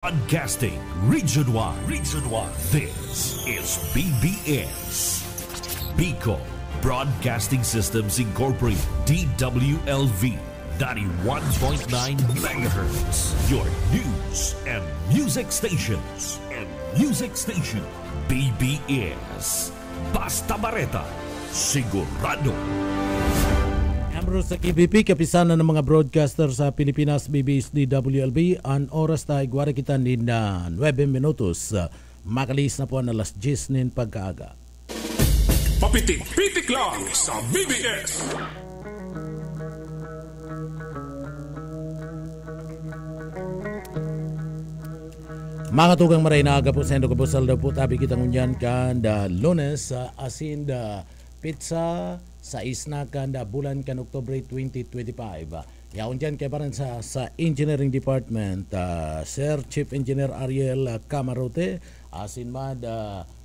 Broadcasting Region 1. Region 1. This is BBS. Bicol Broadcasting Systems Incorporated. DWLV 91.9 MHz. Your news and music stations. BBS. Basta Bareta. Sigurado. Membro sa KBP, kapisanan ng mga broadcaster sa Pilipinas, BBS DWLB. Ang oras tayo, gwari kita din na 9 minutos. Makalis na po ang alas 10 nin pagkaaga. Papitik-pitik lang sa BBS. Mga tugang maray na aga po sa endo ko po saldo po tabi kitang unyan kan da Lunes asin da pizza sa isna kan da bulan kan Oktubre 2025. Yaon dyan kay parang sa Engineering Department, Sir Chief Engineer Ariel Camarote, asin man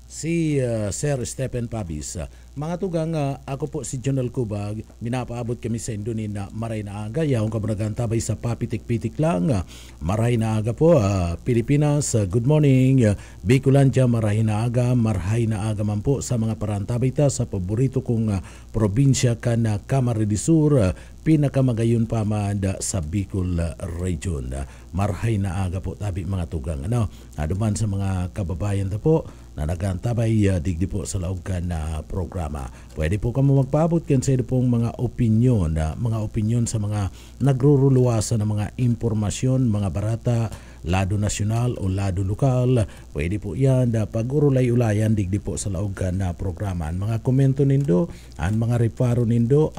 si Sir Stephen Pabis. Mga tugang, ako po si Jonel Cubag, minapaabot kami sa Indonesia na maray na aga. Yaong ka nagantabay sa papitik-pitik lang. Maray na aga po, Pilipinas, good morning. Bicolandia, maray na aga man po sa mga parantabay ta sa paborito kong probinsya kan Camarines Sur, pinakamagayon pa man sa Bicol Region. Marhay na aga po tabi mga tugang. Aduman sa mga kababayan ta po na nagantabay digdi po sa laog ka na programa. Pwede po kamo magpaabot kan sa pong mga opinyon sa mga nagruruluwasan ng mga impormasyon, mga barata, lado nasyonal o lado lokal. Pwede po yan pag-urulay-ulayan digdi po sa laog ka na programa. Ang mga komento nindo, ang mga reparo nindo,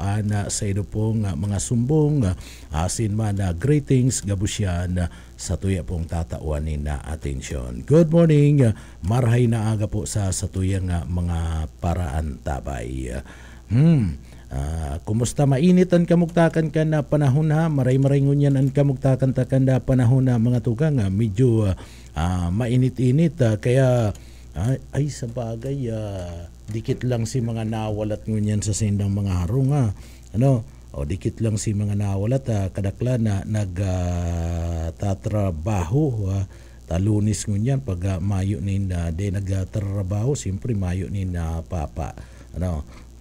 sa ido pong mga sumbong, asin man greetings, gabusyan, sa tuya pong tatauanin na atensyon. Good morning, marhay na aga po sa tuyang mga paraan tabay. Kumusta mainit ang kamugtakan ka na panahon ha? Maray-maray ngunyan ang kamugtakan takan na panahon na mga tugang. Medyo mainit-init kaya ay sa bagay dikit lang si mga nawalat ngunyan sa sindang mga harong ha. Dikit lang si mga nawalat kadakla na nagtatrabaho talunis ngunyan pag mayo ni de nagtatrabaho siyempre mayo ni na papa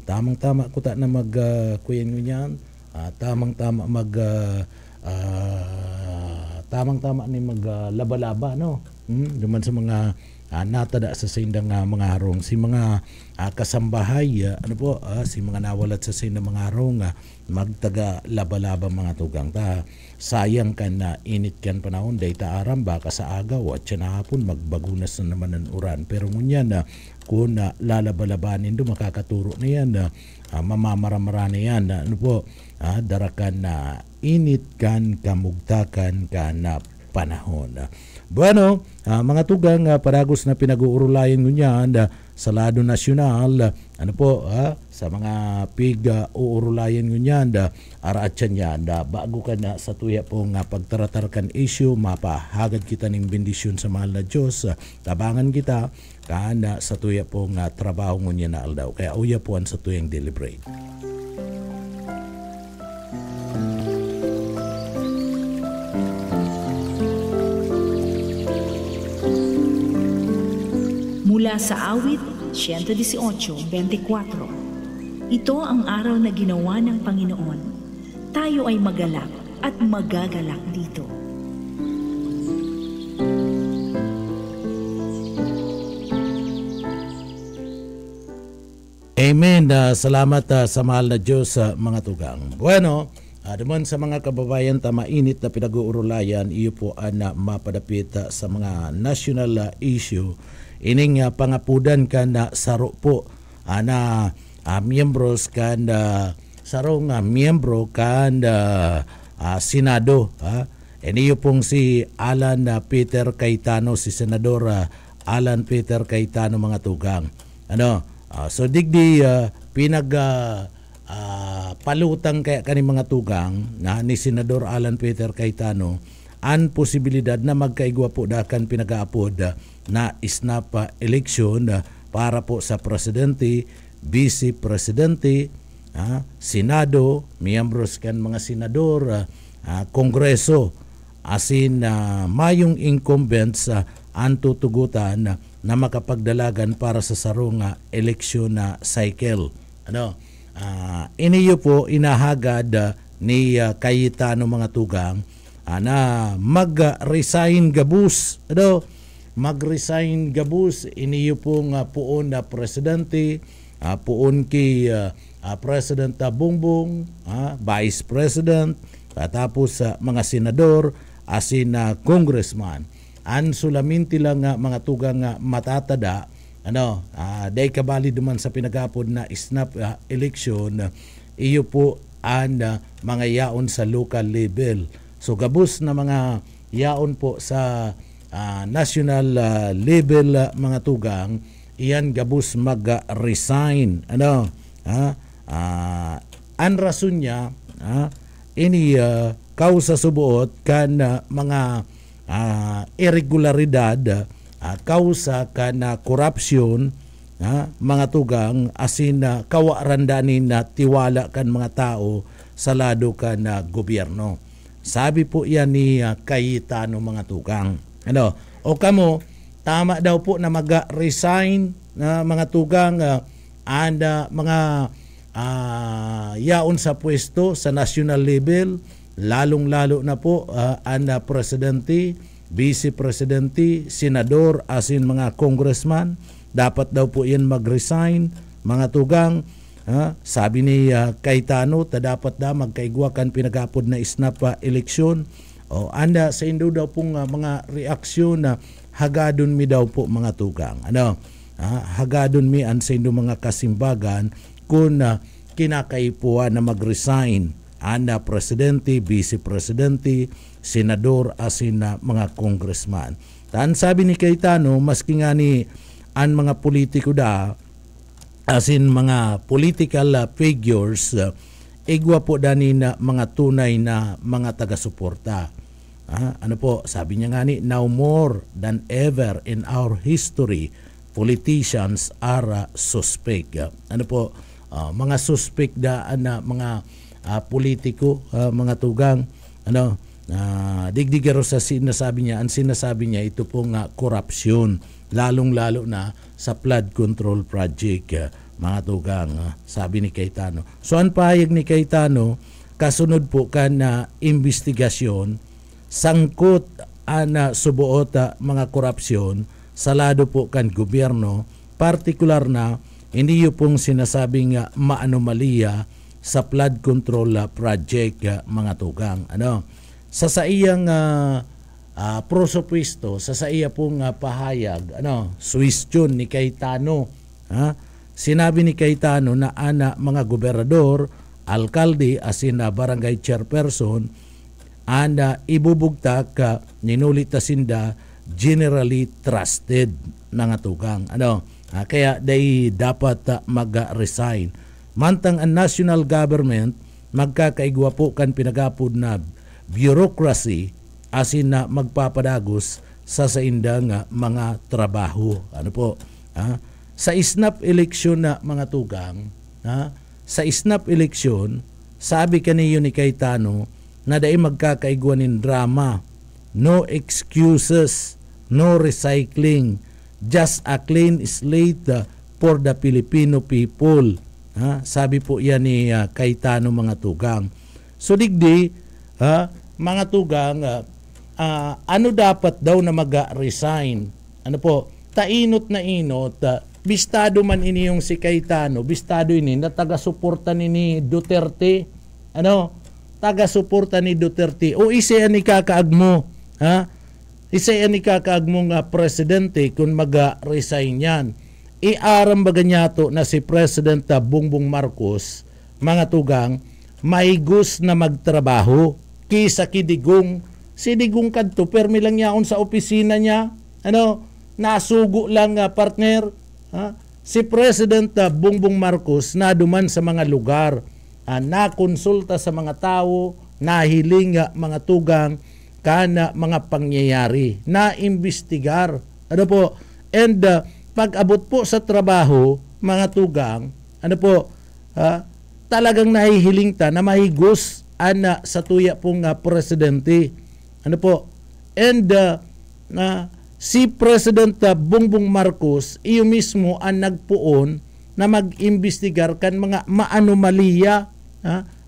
tamang-tama ko ta na kuyen ngunyan tamang-tama tamang-tama ni laba-laba duman sa mga natada sa sindang mga harong si mga kasambahay si mga nawalat sa sindang mga harong magtaga laba-laba mga tugang ta sayang kan na init kan panahon day ta aram baka sa agaw at siya na hapon magbagunas na naman ng uran pero ngunyan kung lalaba-labanin do makakaturo na yan mamamaramara na yan darakan na init kan kamugtakan kan na panahon. Bueno, mga tugang paragos na pinag-uurulayan ngunyan sa lado nasyonal, sa mga pig-uurulayan ngunyan, araatyan yan, bago ka na sa tuya pong pagtaratarkan issue, mapahagad kita ng bendisyon sa mahal na Diyos, tabangan kita, kana sa tuya pong trabaho ngunyan na aldaw. Kaya uya po sa tuyang deliberate. Mula sa awit 118:24. Ito ang araw na ginawa ng Panginoon. Tayo ay magalak at magagalak dito. Amen. Salamat sa mahal na Diyos mga tugang. Bueno, duman sa mga kababayan mainit na pinag-uurulayan, iyo po ang mapadapit sa mga national issue. Ining pangapudan ka na saro po na miyembros kan sarong miyembro kan Senado. Iniyo pong si Alan Peter Cayetano, si Senador Alan Peter Cayetano mga tugang. So digdi palutang kaya kani mga tugang na ni Senador Alan Peter Cayetano ang posibilidad na magkaigwa po dakan pinag-aapod na isnap election para po sa presidente, vice presidente, Senado, miyembros kan mga senador, Kongreso asin mayong incumbents ang tutugutan na makapagdalagan para sa sarong eleksyon na cycle. Iniyo po inahagad ni Cayetano mga tugang na mag-resign gabus. Mag-resign gabus iniyo pong puon na presidente, puon kay President Bongbong, Vice President, tapos mga senador, asin congressman. An sulaminti lang mga tugang matatada, day kabali duman sa pinagapod na snap election, iyo po ang mga yaon sa local level. So gabus na mga yaon po sa national level mga tugang, iyan gabus mag-resign. Ang rason niya, ini kausa subuot kan mga irregularidad, kausa kan korupsyon, mga tugang, asin kawarandanin na tiwala kan mga tao sa lado kan gobyerno. Sabi po yan ni Cayetano mga tugang. O kamo, tama daw po na mag-resign na mga tugang and mga yaon sa pwesto sa national level, lalong-lalo na po ang presidente, vice presidente, senador, asin mga congressman, dapat daw po yan mag-resign mga tugang. Sabi ni Cayetano, dapat da magkaigwakan pinagapod na snap eleksyon. Anda sa indo daw pong mga reaksyon na hagadon mi daw po mga tugang. Hagadon mi an sa indo mga kasimbagan kung kinakaipuan na mag-resign anda presidente, vice presidente, senador, asin mga congressman. Tan sabi ni Cayetano, maski nga ni an mga politiko da, asin mga political figures, igwa po dani na mga tunay na mga taga-suporta. Sabi niya nga ni, now more than ever in our history, politicians are suspect. Mga suspect da na mga politiko, mga tugang, digdigero sa sinasabi niya, ang sinasabi niya ito pong korupsyon, lalong-lalo na sa flood control project, mga tugang, sabi ni Cayetano. So ang pahayag ni Cayetano, kasunod po kan na investigasyon, sangkot ang subuot mga korupsyon sa lado po kan gobyerno, partikular na hindi yung pong sinasabing maanomalya sa flood control project, mga tugang. Sa iyang prosopuesto, sa iya pong pahayag, suwestyon ni Cayetano, sinabi ni Cayetano na mga gobernador, alkalde, asin barangay chairperson, ibubugtak ninulitasinda generally trusted mga tugang. Kaya day dapat mag-resign. Mantang ang national government magkakaigwa po kan pinagapod na bureaucracy asin na magpapadagos sa indang mga trabaho. Sa snap election na mga tugang, sa snap election, sabi kaniyo ni Cayetano na dahil magkakaigwa ng drama, no excuses, no recycling, just a clean slate for the Filipino people. Sabi po yan ni Cayetano mga tugang. So digdi, mga tugang, ano dapat daw na mag-resign? Tainot na inot, bistado man ini yung si Cayetano, bistado ini na taga-suporta ni Duterte, taga-suporta ni Duterte, o isa ni kakaagmo, isa ni kakaagmo nga presidente kung mag-resign yan. Iaram baga niyato na si President Bongbong Marcos, mga tugang, maigos na magtrabaho kisa kidigong, si digong kadto, permi lang yaon sa opisina niya, nasugo lang partner, si President Bongbong Marcos na duman sa mga lugar, nakonsulta sa mga tao, nahiling mga tugang, kana mga pangyayari, na-imbestigar, and pag-abot po sa trabaho, mga tugang, talagang nahihiling ta na mahigos sa tuya pong presidente. Ano po? And si President Bongbong Marcos, iyo mismo ang nagpuon na mag-imbestigar kan mga maanomaliya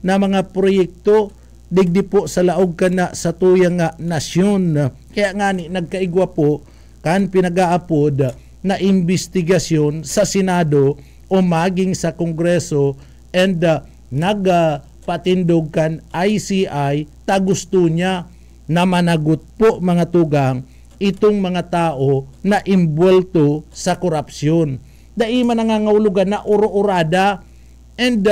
na mga proyekto digdi po sa laog ka na sa tuyang nasyon. Kaya nga ni nagkaigwa po kan pinag-aapod na investigasyon sa Senado o maging sa Kongreso and nagpatindog kan ICI ta gusto niya na managot po mga tugang itong mga tao na imbwelto sa korupsyon. Dai man nangangahulugan na uro-urada and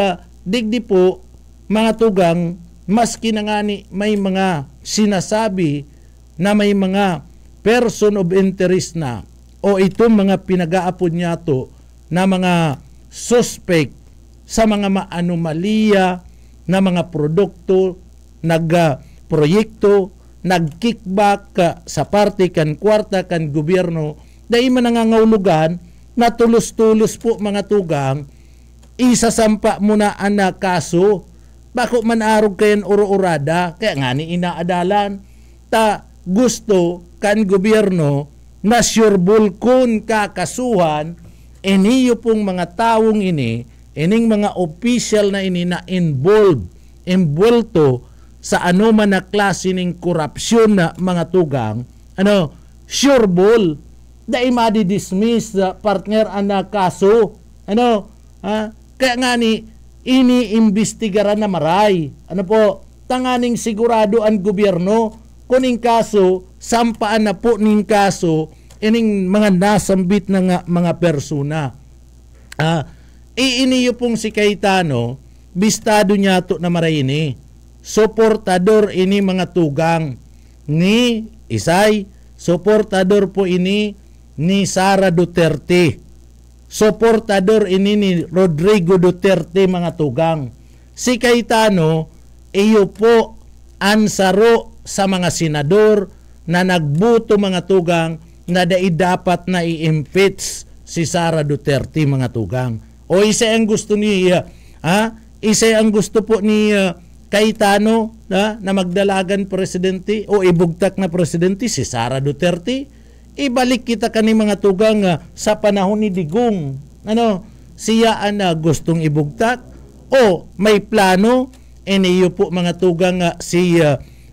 digdi po mga tugang maski na nga ni may mga sinasabi na may mga person of interest na o itong mga pinag-aapod niya to na mga suspect sa mga maanomaliya na mga produkto, nagproyekto, nag-kickback sa parte kan kwarta kan gobyerno, dahil man nangangahulugan na tulos-tulos po mga tugang, isasampa mo na ang kaso, bako man arog kayan uro-urada, kaya nga ni inaadalan, ta gusto kan gobyerno na sureball kun kakasuhan, iniyo pong mga taong ini, ining mga official na ini na involved sa anuman na klase ng korupsyon na mga tugang, sureball, dahil madi-dismiss partner ang kaso, kaya nga ni, iniimbestigaran na maray, tanganing sigurado ang gobyerno, kuning kaso, sampaan na po ning kaso, ining mga nasambit na mga persona. Iiniyo pong si Cayetano, bistado niya to na maray ini, suportador ini mga tugang, ni Isay, suportador po ini, ni Sara Duterte. Suportador ini ni Rodrigo Duterte mga tugang. Si Cayetano, iyo po ansaro sa mga senador na nagbuto mga tugang na dapat na i-impeach si Sara Duterte mga tugang. O isa ang gusto ni isa ang gusto po ni Cayetano na magdalagan presidente o ibugtak na presidente si Sara Duterte. Ibalik kita kani mga tugang sa panahon ni Digong. Siya ang gustong ibugtak o may plano iniyo po mga tugang si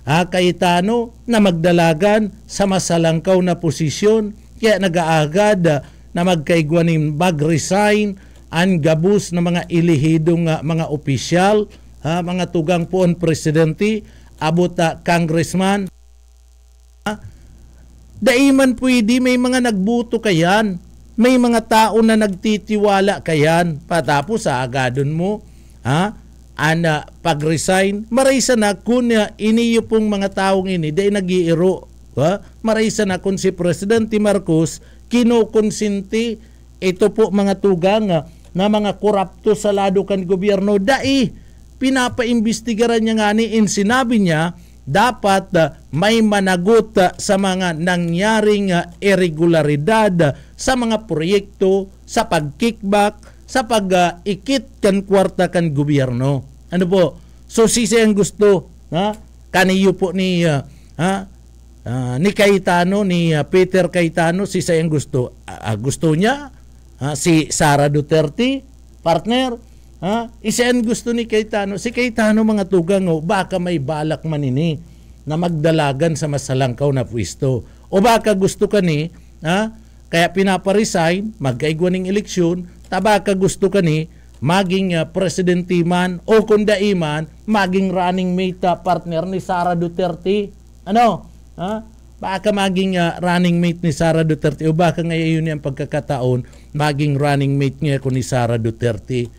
Cayetano na magdalagan sa masalangkaw na posisyon kaya nagaagad na magkaigwa ni mag-resign ang gabus na mga ilihidong mga opisyal, mga tugang po ang presidente, abot congressman. Daiman pwede may mga nagbuto kayan, may mga tao na nagtitiwala kayan, patapos agadon mo, pag-resign, maraysa na kung iniyo pong mga taong ini, dahil nag-iiro, maraysa na kung si Presidente Marcos, kinukonsinti, ito po mga tugang na mga korupto sa lado kan gobyerno, dahil pinapaimbestigaran niya nga ni, sinabi niya, dapat may managot sa mga nangyaring irregularidad sa mga proyekto, sa pag-kickback, sa pag-ikit kan kwarta kan gobyerno. So sisi ang gusto, kaniyo po ni Cayetano, ni Peter Cayetano, sisi ang gusto. Gusto niya si Sara Duterte, partner. Isa ang gusto ni Cayetano. Si Cayetano mga tugang, baka may balak man ini na magdalagan sa masalangkaw na pwesto. O baka gusto ka ni, kaya pinaparesign, magkaigwa ng eleksyon, baka gusto ka ni, maging presidente man o kundai man, maging running mate partner ni Sara Duterte. Baka maging running mate ni Sara Duterte o baka ngayon yung pagkakataon, maging running mate niya ko ni Sara Duterte.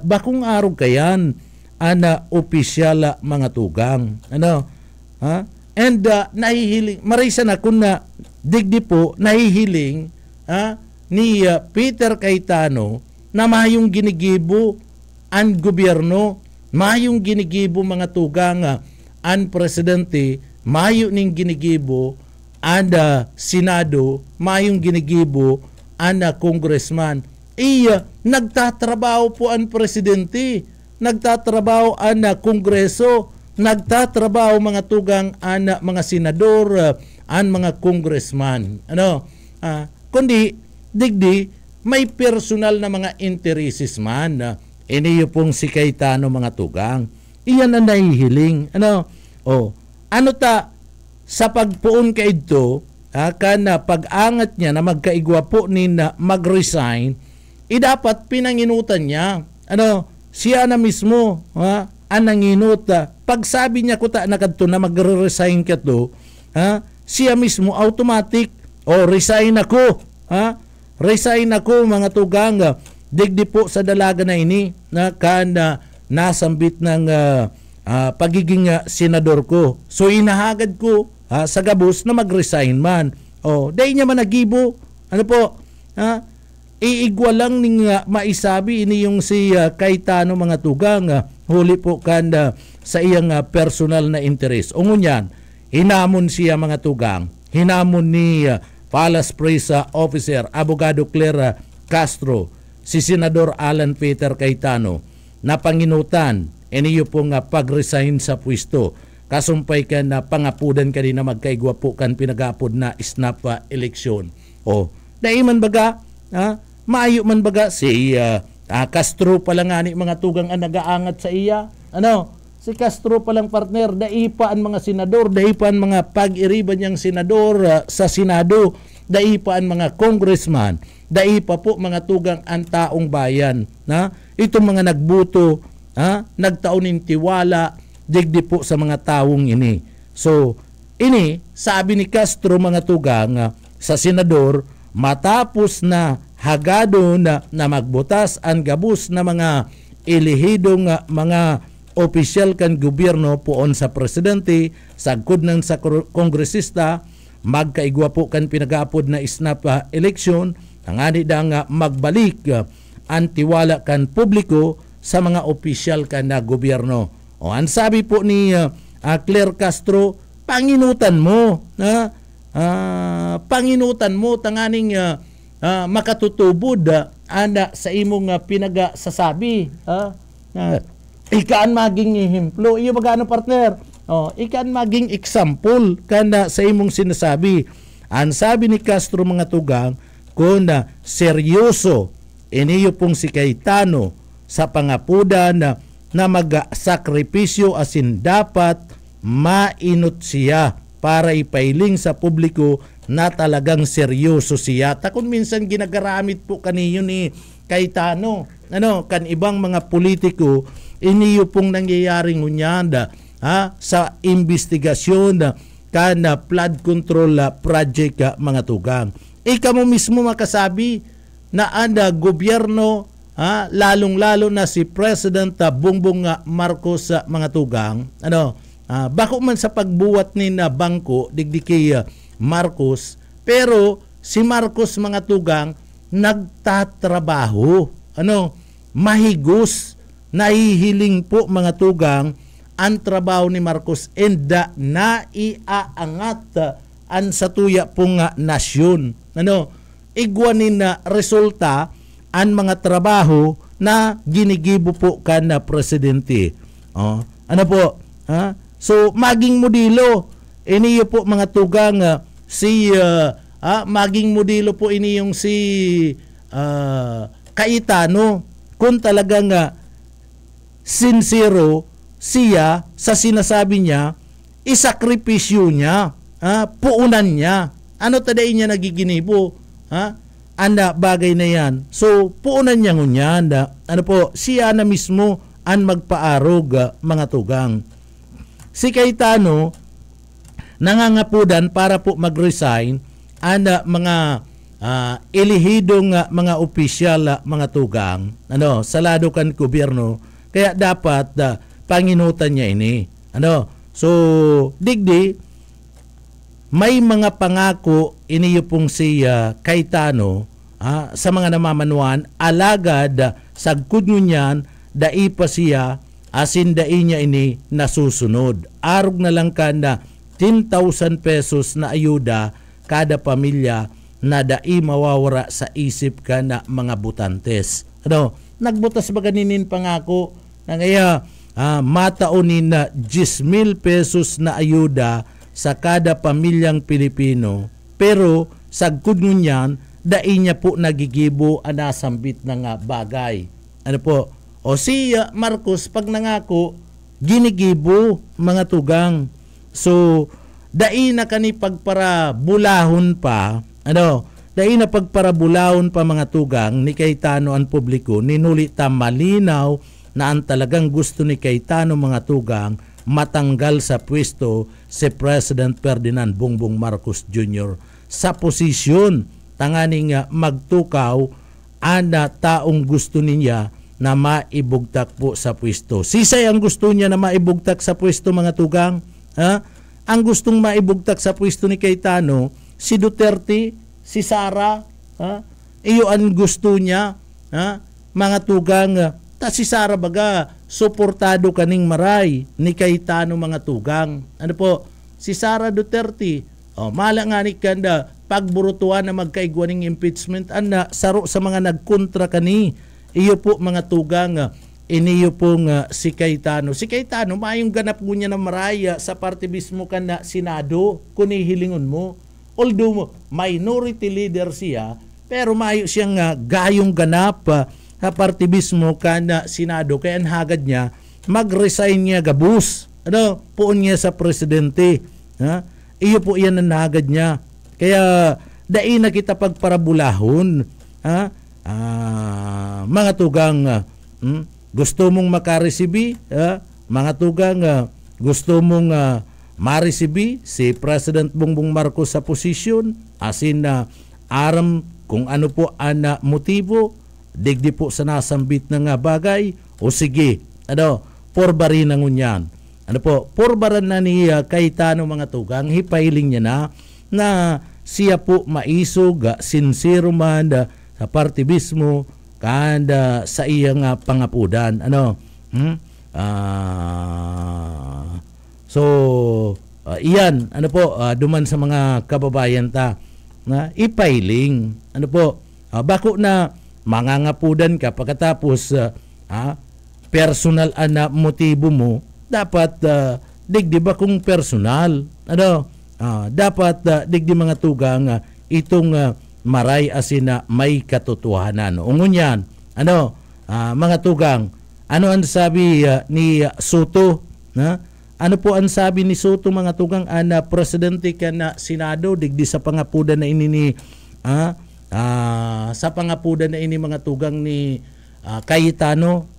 Bakong araw kayan opisyal mga tugang. And nahihiling, marisa na kung na digdi po, nahihiling ni Peter Cayetano na mayong ginigibo ang gobyerno, mayong ginigibo mga tugang ang presidente, mayo ning ginigibo ang Senado, mayong ginigibo ang congressman. Nagtatrabaho po ang presidente, nagtatrabaho ang Kongreso, nagtatrabaho mga tugang an mga senador, an mga congressman. Kundi digdi may personal na mga intereses man. Iniyo pong si Cayetano mga tugang. Iyan ang nahihiling. Ano ta sa pagpuon ka ito, kana pag-angat niya na magkaigwa po ni na mag-resign, dapat pinanginutan niya. Siya na mismo, ang nanginut. Pag sabi niya ko ta na kadto na magre-resign ka to, siya mismo automatic, resign ako. Resign ako mga tugang. Digdi po sa dalaga na ini na kana nasambit ng pagiging senador ko. So inahagad ko sa gabos na mag-resign man. Dahil niya man nagibo. Iigwa lang ning maisabi ini yung si Cayetano mga tugang. Huli po kanda sa iyang personal na interest. Ngunyan, hinamon siya mga tugang. Hinamon ni Palace Press Officer Abogado Claire Castro si Senador Alan Peter Cayetano na panginutan iniyo pong pag-resign sa pwesto. Kasumpay ka na pangapudan ka din na magkaigwa po kan pinag-apod na snap eleksyon. Dahil man baga, maayo man baga si Castro pala nga ni mga tugang ang nagaangat sa iya. Si Castro palang partner, daipa ang mga senador, daipa ang mga pag-iriban niyang senador sa Senado, daipa ang mga congressman, daipa po mga tugang ang taong bayan. Itong mga nagbuto, nagtaunin tiwala, digdi po sa mga taong ini. So, ini, sabi ni Castro mga tugang sa senador, matapos na hagado na magbutas ang gabus na mga ilihidong mga opisyal kan gobyerno poon sa presidente, sagkod ng sa kongresista, magkaigwa po kan pinag-aapod na snap election, ang anida nga magbalik ang tiwala kan publiko sa mga opisyal kan na gobyerno. Ang sabi po ni Claire Castro, panginutan mo, panginutan mo tanganing makatutubod anda sa imong pinagasasabi. Ikaan maging ehemplo. Iyo magano partner? Ikaan maging example kanda sa imong sinasabi. Ang sabi ni Castro mga tugang, kung seryoso iniyo pong si Cayetano sa pangapudan na magsakripisyo asin dapat mainot siya para ipailing sa publiko na talagang seryoso siya. Takon minsan ginagaramit po kaniyo ni Cayetano. Kan ibang mga politiko, iniyo pong nangyayaring unyanda sa investigasyon kan flood control project mga tugang. Ikaw mo mismo makasabi na anda gobyerno, lalong-lalo na si President Bongbong Marcos mga tugang, bako man sa pagbuwat ni na bangko digdi kay Marcos, pero si Marcos mga tugang nagtatrabaho, mahigos, nahihiling po mga tugang ang trabaho ni Marcos and naiaangat ang satuya pong nasyon. Igwanin na resulta ang mga trabaho na ginigibo po ka na presidente. So maging modelo iniyo po mga tugang maging modelo po ini yung si Cayetano kung talagang sincero siya sa sinasabi niya, isakripisyo niya, puunan niya. Taday niya nagiginibo? Anda bagay na yan. So puunan niya ngunyan. Siya na mismo ang magpaarog mga tugang. Si Cayetano nangangapudan para po mag-resign mga ilihidong mga opisyal mga tugang sa lado kan gobyerno, kaya dapat panginutan niya ini. So digdi may mga pangako iniyo pong si Cayetano sa mga namamanuan, alagad sagkod niyan dai pa siya asin dai niya ini nasusunod. Arog na lang kada 10,000 pesos na ayuda kada pamilya na dai mawawara sa isip ka na mga butantes. Nagbutas ba ganinin pangako na kaya mataunin na 10,000 pesos na ayuda sa kada pamilyang Pilipino. Pero sagkod ngunyan, dai niya po nagigibo anasambit na nga bagay. Ano po? O si Marcos pag nangako, ginigibo mga tugang. So, dai na kani pagpara bulahon pa, dai na pagpara bulahon pa mga tugang ni Cayetano ang publiko, ninuli ta malinaw na ang talagang gusto ni Cayetano mga tugang matanggal sa pwesto si President Ferdinand Bongbong Marcos Jr. sa posisyon tanganing magtukaw ana taong gusto niya na maibugtak po sa pwesto. Sisay ang gusto niya na maibugtak sa pwesto mga tugang? Ang gustong maibugtak sa pwesto ni Cayetano, si Duterte, si Sara, iyo ang gusto niya, mga tugang, si Sara baga, suportado kaning maray ni Cayetano mga tugang. Ano po? Si Sara Duterte, mala nga ni kanda, pagburutuan na magkaigwa ng impeachment, saro sa mga nagkontra kani, iyo po mga tugang, iniyo pong si Cayetano. Si Cayetano, mayong ganap mo niya na maraya sa parte mismo ka na Senado, kung ihilingon mo. Although minority leader siya, pero mayo siyang gayong ganap sa parte mismo ka na Senado. Kaya ang hagad niya, mag-resign niya gabus. Puon niya sa presidente. Iyo po yan ang hagad niya. Kaya dai na kita pagparabulahon. Mga tugang, gusto mong makaresibi, mga tugang, gusto mong maresibi si President Bongbong Marcos sa posisyon, asin na aram kung ano po ang motibo, digdi po sa nasambit na nga bagay, o sige, porbarin na ngunyan. Porbaran na ni Cayetano mga tugang, hipailing niya na siya po maisog, sincero man sa parte mismo, kanda sa iyang pangapudan. Iyan, duman sa mga kababayan ta, na ipailing, bako na mangangapudan ka pagkatapos personal na motibo mo, dapat digdi ba kung personal, dapat digdi mga tugang itong maray asin may katotohanan. Ungunyan, mga tugang, ano ang sabi ni Soto? Ano po ang sabi ni Soto mga tugang, presidente ka na Senado, digdi sa pangapudan na ini sa pangapudan na ini mga tugang ni Cayetano,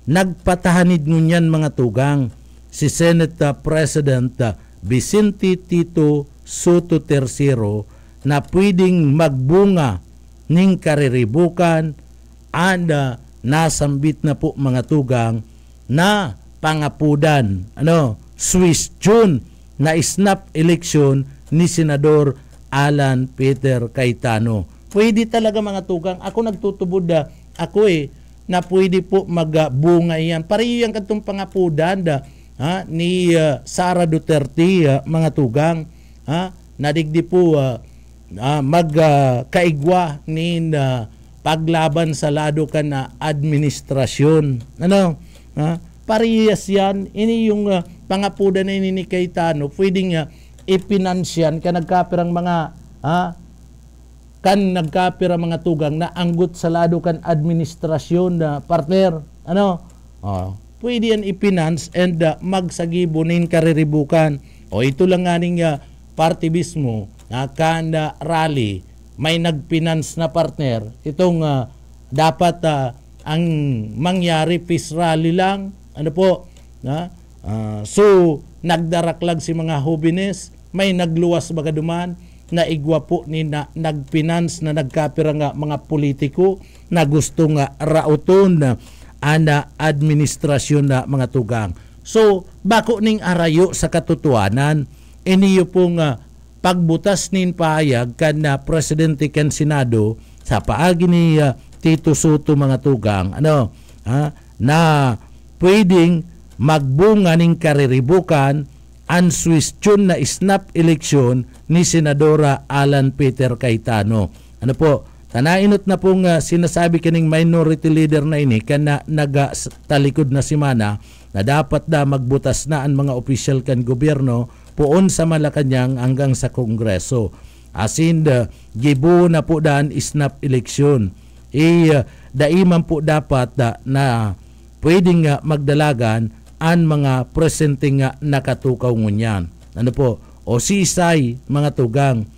nagpatahanid ngunyan mga tugang si Senate President Vicente Tito Soto III na pwedeng magbunga ning kariribukan nasambit na po mga tugang na pangapudan Swiss June na snap election ni Senador Alan Peter Cayetano. Pwede talaga mga tugang, ako nagtutubod ako na pwede po magbunga yan. Pareho yan katong pangapudan ni Sara Duterte mga tugang, nadigdi po magkaigwa ni paglaban sa lado ka na administrasyon. Parehas yan. Ini yung pangapudan na ini ni Cayetano, pwedeng ipinansyan ka nagkapirang mga nagkapira mga tugang na anggot sa lado kan administrasyon na partner. Pwede yan ipinance and magsagibo nin kariribukan. Ito lang nga ning party mismo kan rally, may nagpinance na partner. Itong dapat ang mangyari peace rally lang. So nagdaraklag si mga hobines, may nagluwas baga duman na igwa po ni nagpinance na nagkapira nga mga politiko na gusto nga rauton na administrasyon na mga tugang. So bako ning arayo sa katotohanan, iniyo pong pagbutas nin pahayag kan na presidente kan Senado sa paagi ni Tito Soto mga tugang na pwedeng magbunga ning kariribukan ang Swiss June na snap election ni Senadora Alan Peter Cayetano. Tanainot na pong sinasabi kaning minority leader na ini kana nagatalikod na simana na dapat da magbutas na ang mga opisyal kan gobyerno puon sa Malacanang hanggang sa Kongreso. Asin gibu na po daan snap election. Daiman po dapat na pwedeng magdalagan ang mga presente nga nakatukaw ngunyan. Ano po? O si Isay, mga tugang.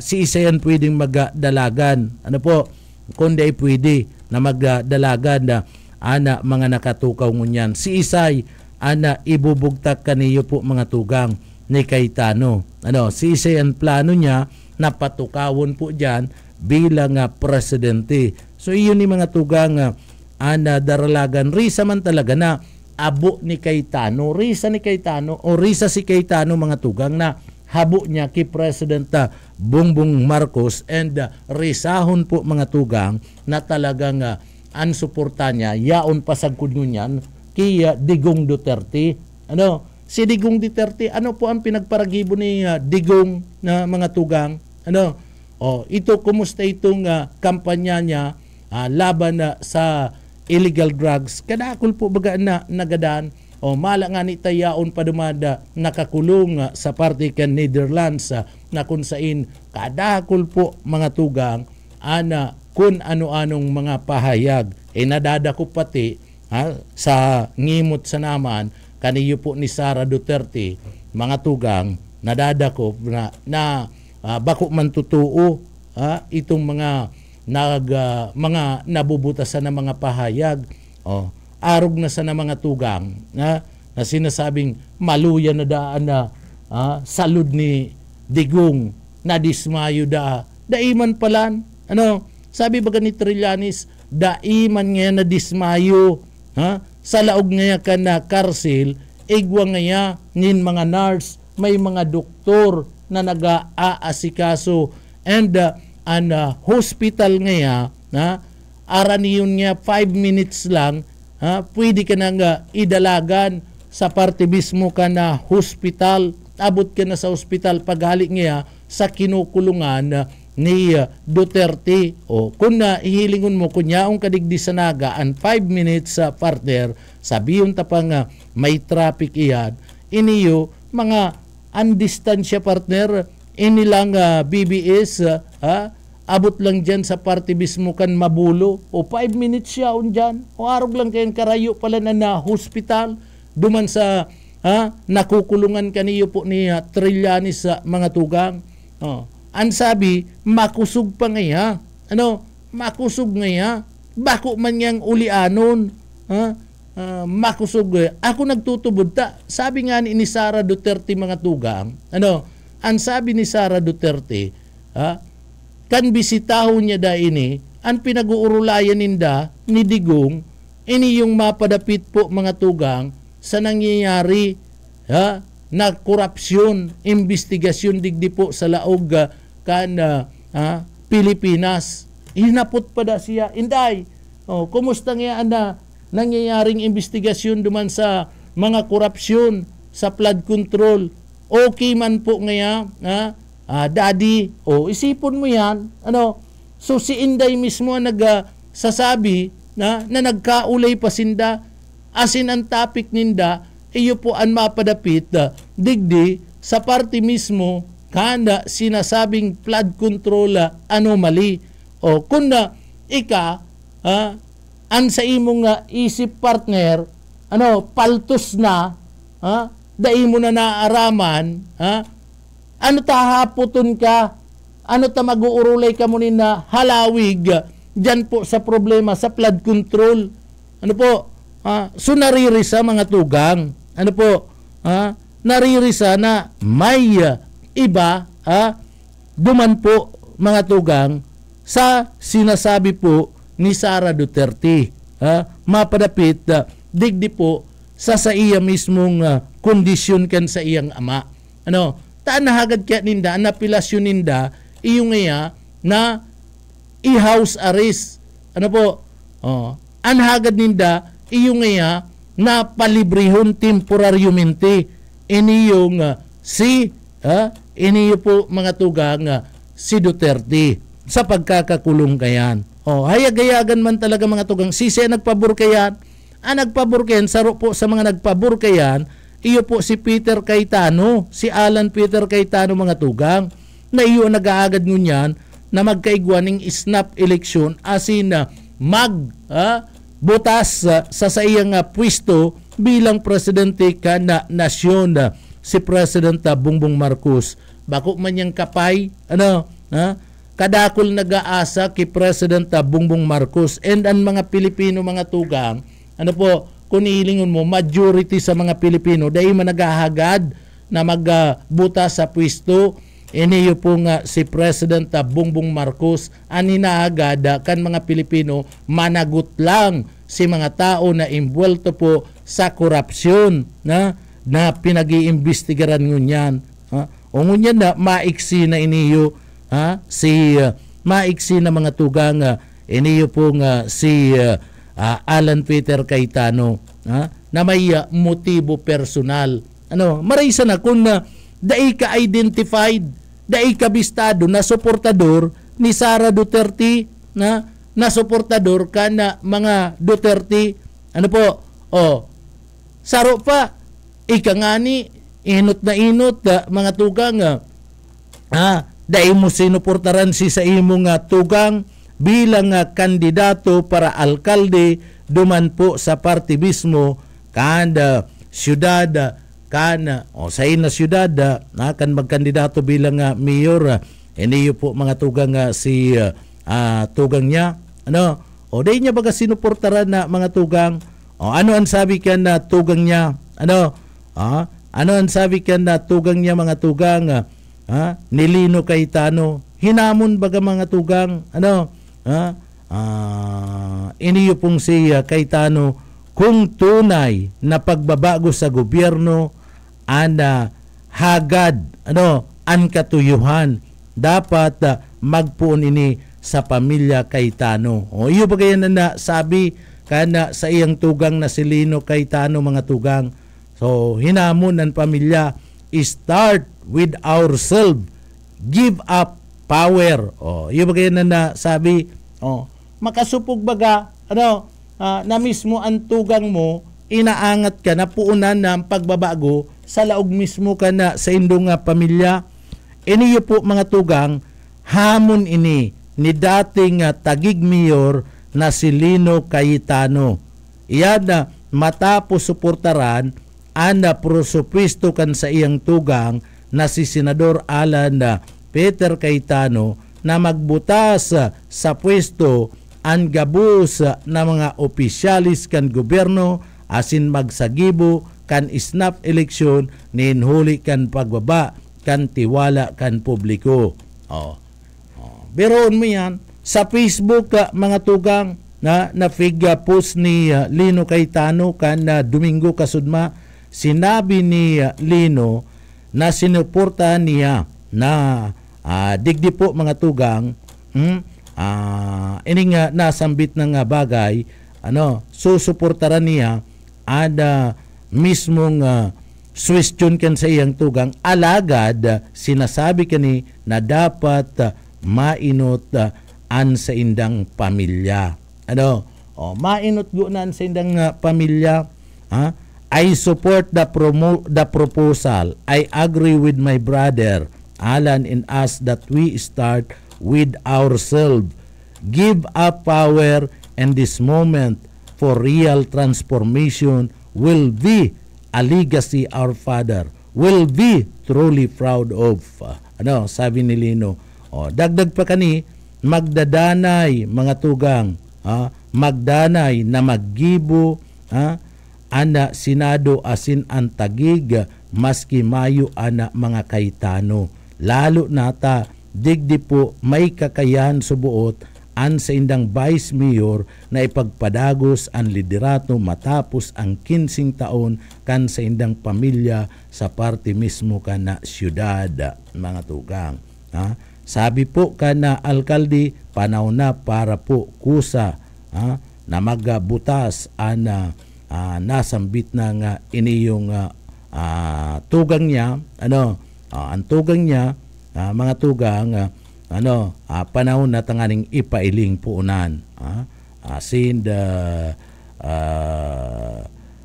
Si Isay yan pwedeng magdalagan. Ano po? Kundi ay pwede na magdalagan na ana mga nakatukaw ngunyan. Si Isay, ana ibubugtak kaniyo po mga tugang ni Cayetano. Si Isay ang plano niya na patukawon po dyan bilang presidente. So iyon ni mga tugang ana daralagan risa man talaga na abo ni Cayetano, risa ni Cayetano o risa si Cayetano mga tugang na habo niya kay President Bongbong Marcos and risahon po mga tugang na talagang ang suporta niya yaon pasagkod niyan kay Digong Duterte. Si Digong Duterte, ano po ang pinagparagibo ni Digong na mga tugang? Ito kumusta itong kampanya niya laban sa illegal drugs? Kadakol po baga na nagadaan mala nga ni tayaon pa dumada nakakulong sa parte kan Netherlands na kung sain kadakol po mga tugang ana kung ano-anong mga pahayag nadadako pati sa ngimot sa naman kaniyo po ni Sara Duterte mga tugang nadadako na bako man totoo itong mga mga nabubutasan na mga pahayag arog na sa na mga tugang na sinasabing maluya na daan na salud ni Digong na dismayo daiman palan sabi baga ni Trillanes daiman nga na dismayo sa laog nga ka na karsil igwa nga nin mga nurse may mga doktor na nag-aasikaso and hospital nga araniyon nga 5 minutes lang pwede ka nang idalagan sa parte mismo ka na hospital. Abot ka na sa hospital paghalik nga sa kinukulungan ni Duterte. Kung ihilingon mo kunyaong kadigdi sa naga ang 5 minutes sa partner, sabiyon tapang may traffic iyan, iniyo mga andistansya partner, inilang BBS, abot lang dyan sa parte mismo kan mabulo 5 minutes siya dyan arog lang kayan karayo pala na hospital duman sa nakukulungan kaniyo po ni Trillanes sa mga tugang ang sabi makusog pa ngaya makusog ngaya bako man yang ulianon makusog ako nagtutubod sabi nga ni Sara Duterte mga tugang ang sabi ni Sara Duterte kan bisitahon niya ini ang pinag-uurulayan ninda ni Digong ini yung mapadapit po mga tugang sa nangyayari na korupsyon, investigasyon digdi po sa laog Pilipinas. Hinapot pa da siya inday kumusta nga nangyayaring investigasyon duman sa mga korupsyon sa flood control okay man po nga daddy, isipon mo yan, so si Inday mismo nagsasabi na nagkaulay pa sinda, asin ang topic ninda, iyo po ang mapadapit, digdi, sa parte mismo, kanda sinasabing flood control anomaly. Kung ang sa imong isip partner, paltos na, dai mo na naaraman, ano tahaputon ka? Ano ta mag-uurulay ka mo na halawig dyan po sa problema sa flood control? Ano po? So naririsa mga tugang. Ano po? Naririsa na may iba duman po mga tugang sa sinasabi po ni Sara Duterte. Mapadapit digdi po sa iya mismong kondisyon kan sa iyang ama. Nahagad kaya ninda, napilasyon ninda, iyong nga na i-house arrest. Anhagad ninda, iyong nga na palibrihon temporaryamente. Iniyong iniyo po mga tugang si Duterte sa pagkakakulong kayan. Hayag-hayagan man talaga mga tugang, sisi nagpabor kayan, Ang nagpabor kayan, saro po sa mga nagpabor kayan, iyo po si Peter Cayetano, si Alan Peter Cayetano mga tugang, na iyo nag-aagad ngunyan na magkaigwa ng snap election asin butas sa iyang pwesto bilang presidente ka na nasyon si President Bongbong Marcos. Bako man yang kapay, kadakol nag-aasa kay President Bongbong Marcos and ang mga Pilipino mga tugang, kung ihilingon mo, majority sa mga Pilipino, dahil managahagad na magbuta sa pwesto, iniyo po nga si President Bongbong Marcos, ang hinaagad kan mga Pilipino, managot lang si mga tao na imbuelto po sa korupsyon na pinag-iimbestigaran ngunyan. O ngunyan na maiksi na iniyo, maiksi na mga tugang, iniyo po nga si Alan Peter Cayetano na may motibo personal. Maraysa na kung dai ka identified, dai ka bistado na suportador ni Sara Duterte, na suportador ka na mga Duterte. Saro pa, ikangani, inot na inot, mga tugang, dai mo sinuportaran si sa imong tugang bilang kandidato para alkalde duman po sa partibismo kada syudad sa ina syudad kan magkandidato bilang mayor iniyo po mga tugang si tugang niya o day niya baga sinuportaran na mga tugang ano ang sabi ka na tugang niya ano ang sabi ka na tugang niya mga tugang ni Lino Cayetano hinamon baga mga tugang iniyo pong si Cayetano kung tunay na pagbabago sa gobyerno hagad ang katuyuhan dapat magpuon ini sa pamilya Cayetano. O iyo ba yan na sabi kana sa iyang tugang na si Lino Cayetano mga tugang. So hinamon ang pamilya, start with ourselves, give up power. Iyo ba yan na sabi makasupog baga na mismo ang tugang mo inaangat ka na puunan ng pagbabago sa laog mismo ka na sa indong pamilya. Iniyo po mga tugang hamon ini ni dating tagig mayor na si Lino Cayetano. Iyan na matapos suportaran ana prosopwisto kan sa iyang tugang na si Senador Alan Peter Cayetano na magbutas sa pwesto ang gabus na mga opisyalis kan gobyerno asin magsagibo kan snap eleksyon ninhuli kan pagbaba kan tiwala kan publiko. Biroon mo yan sa Facebook mga tugang na figure post ni Lino Cayetano kan Domingo kasudma sinabi ni Lino na sinuporta niya na digdi po mga tugang ini nga nasambit ng bagay susuportaran niya mismong question kan sa iyang tugang alagad sinasabi kani na dapat mainot an sa indang pamilya mainot gunan sa indang pamilya I support the proposal. I agree with my brother Alan and us that we start with ourselves. Give up power, and this moment for real transformation will be a legacy our father will be truly proud of. Sabi ni Lino. Dagdag pa kani, magdadanay mga tugang, magdanay na maggibo, ana Senado asin ang tagig maski mayo ana mga Cayetano. Lalo nata digdi po may kakayahan subuot an sa indang vice mayor na ipagpadagos ang liderato matapos ang 15 taon kan sa indang pamilya sa parte mismo kan na syudad mga tugang. Sabi po kan na alkalde panahon na para po kusa na magbutas ana nasambit na nga iniyong tugang niya ang tugang niya mga tugang panahon na tanganing ipailing puunan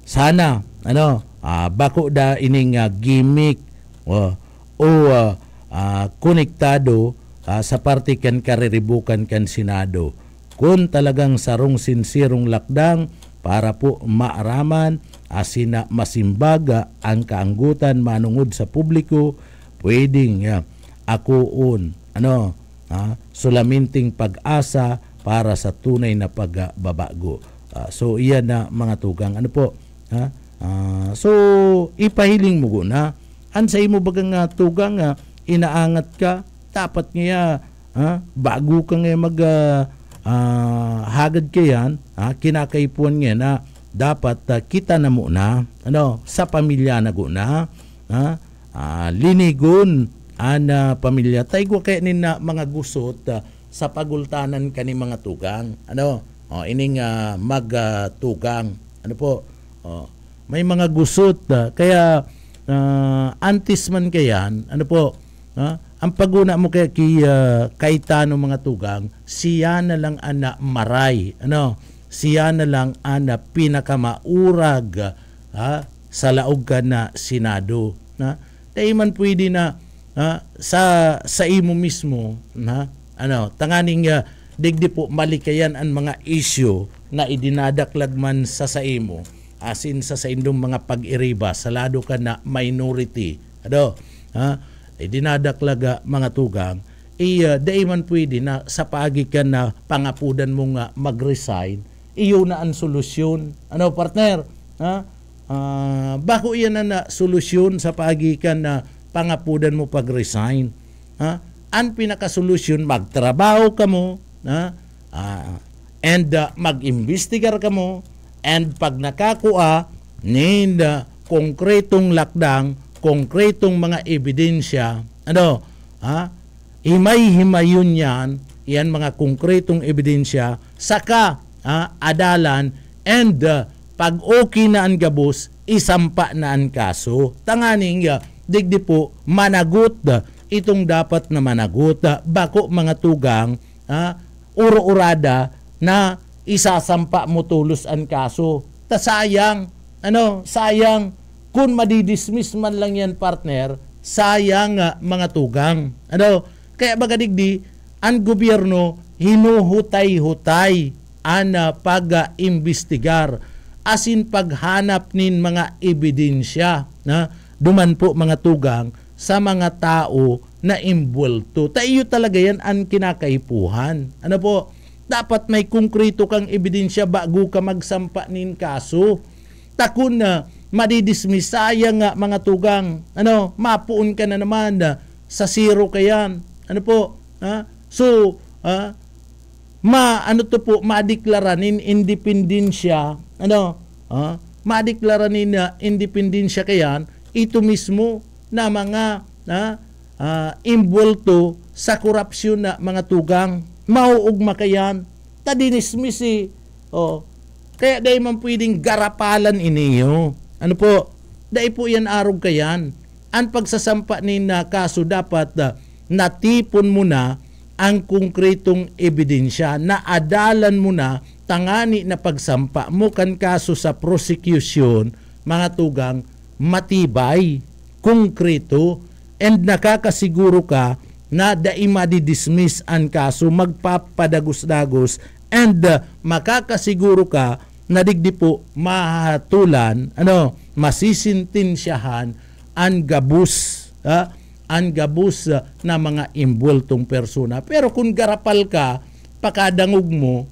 sana bako da ining gimmick konektado sa parte kan kariribukan kan Senado. Kung talagang sarong sinsirong lakdang para po maaraman asina masimbaga ang kaanggutan manungod sa publiko, pwedeng akuon sulaminting pag-asa para sa tunay na pagbabago. So iyan na mga tugang so ipahiling mo guna ansay mo bagang tugang inaangat ka dapat nga bago ka nga mag hagad kayan kinakaipuan nga na dapat kita na muna sa pamilya na guna linigon ana pamilya tayo kaya na mga gusot sa pagultanan kani mga tugang ining magtugang may mga gusot kaya antis man kayan ang paguna mo kaya kay tano mga tugang siya na lang ana maray siya na lang ana pinakamaurag sa laog ka na Senado tayo man pwede na sa imo mismo tanganing digdi po malikayan ang mga issue na idinadaklag man sa imo asin sa indong mga pag-iriba salado ka na minority idinadaklag mga tugang day man pwede na sa paagi ka na pangapudan mo nga mag-resign iyo na ang solusyon partner bako iyan na solusyon sa paagi ka na pangapudan mo pag-resign ang pinakasolusyon magtrabaho ka mo and mag-imbestigar ka mo and pag nakakuha konkretong lakdang konkretong mga ebidensya himay-himayon yan mga konkretong ebidensya saka adalan and pag okay na ang gabos isampa na ang kaso tanganing digdi po managot itong dapat na managot bako mga tugang uro-urada na isasampa mo tulos ang kaso sayang sayang kung madidismiss man lang yan partner sayang mga tugang kaya baga digdi ang gobyerno hinuhutay-hutay ana pag-imbestigar asin paghanap nin mga ebidensya duman po mga tugang sa mga tao na imbulto. Tayo talaga yan ang kinakaipuhan. Dapat may konkreto kang ebidensya bago ka magsampa nin kaso. Takun na madidismiss sayang mga tugang. Mapuon ka na naman sa zero ka yan. So, madeklara nin independensya. Madeklara nin independensya kayan ito mismo na mga imbulto sa korupsyon na mga tugang mauugma kayan tadinismisi kaya dahil man pwedeng garapalan iniyo dahil po yan arog kayan ang pagsasampa ni na kaso dapat natipon mo na ang konkretong ebidensya na adalan mo na tangani na pagsampa mo kan kaso sa prosecution mga tugang matibay, konkreto, and nakakasiguro ka na dai madidismiss ang kaso magpapadagos-dagos and makakasiguro ka na digdi po mahatulan masisintensyahan ang gabus na mga imbultong persona. Pero kung garapal ka pakadangog mo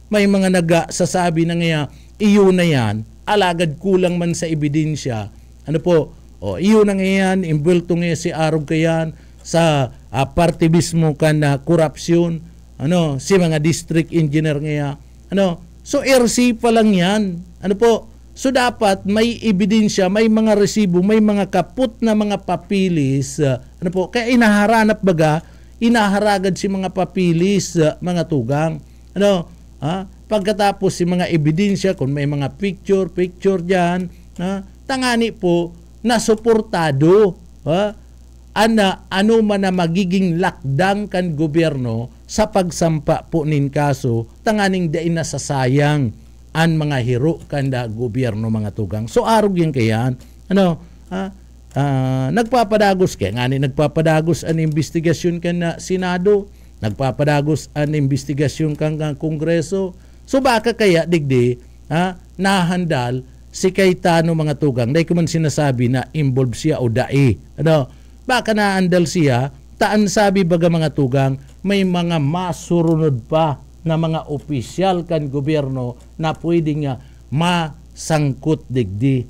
may mga nagsasabi na nga iyo na yan alagad kulang man sa ebidensya. Iyo na ngayon, imbulto nga si arog kayan sa partibismo kan na korupsyon, si mga district engineer nga so RC pa lang yan. So dapat may ebidensya, may mga resibo, may mga kaput na mga papilis, kaya inaharagad si mga papilis, mga tugang. Pagkatapos si mga ebidensya, kung may mga picture dyan, tangani po na suportado ano man na magiging lakdang kan gobyerno sa pagsampa po nin kaso, tanganing dain nasasayang an mga hiro kanda gobyerno mga tugang. So arog yan kayan. Nagpapadagos kaya nga nagpapadagos an investigasyon kan na Senado, nagpapadagos an investigasyon kan Kongreso. So baka kaya digdi nahandal si Cayetano mga tugang. Dahil ko man sinasabi na involved siya o dai. Baka naandal siya, taan sabi baga mga tugang, may mga masurunod pa na mga opisyal kan gobyerno na pwedeng masangkot digdi.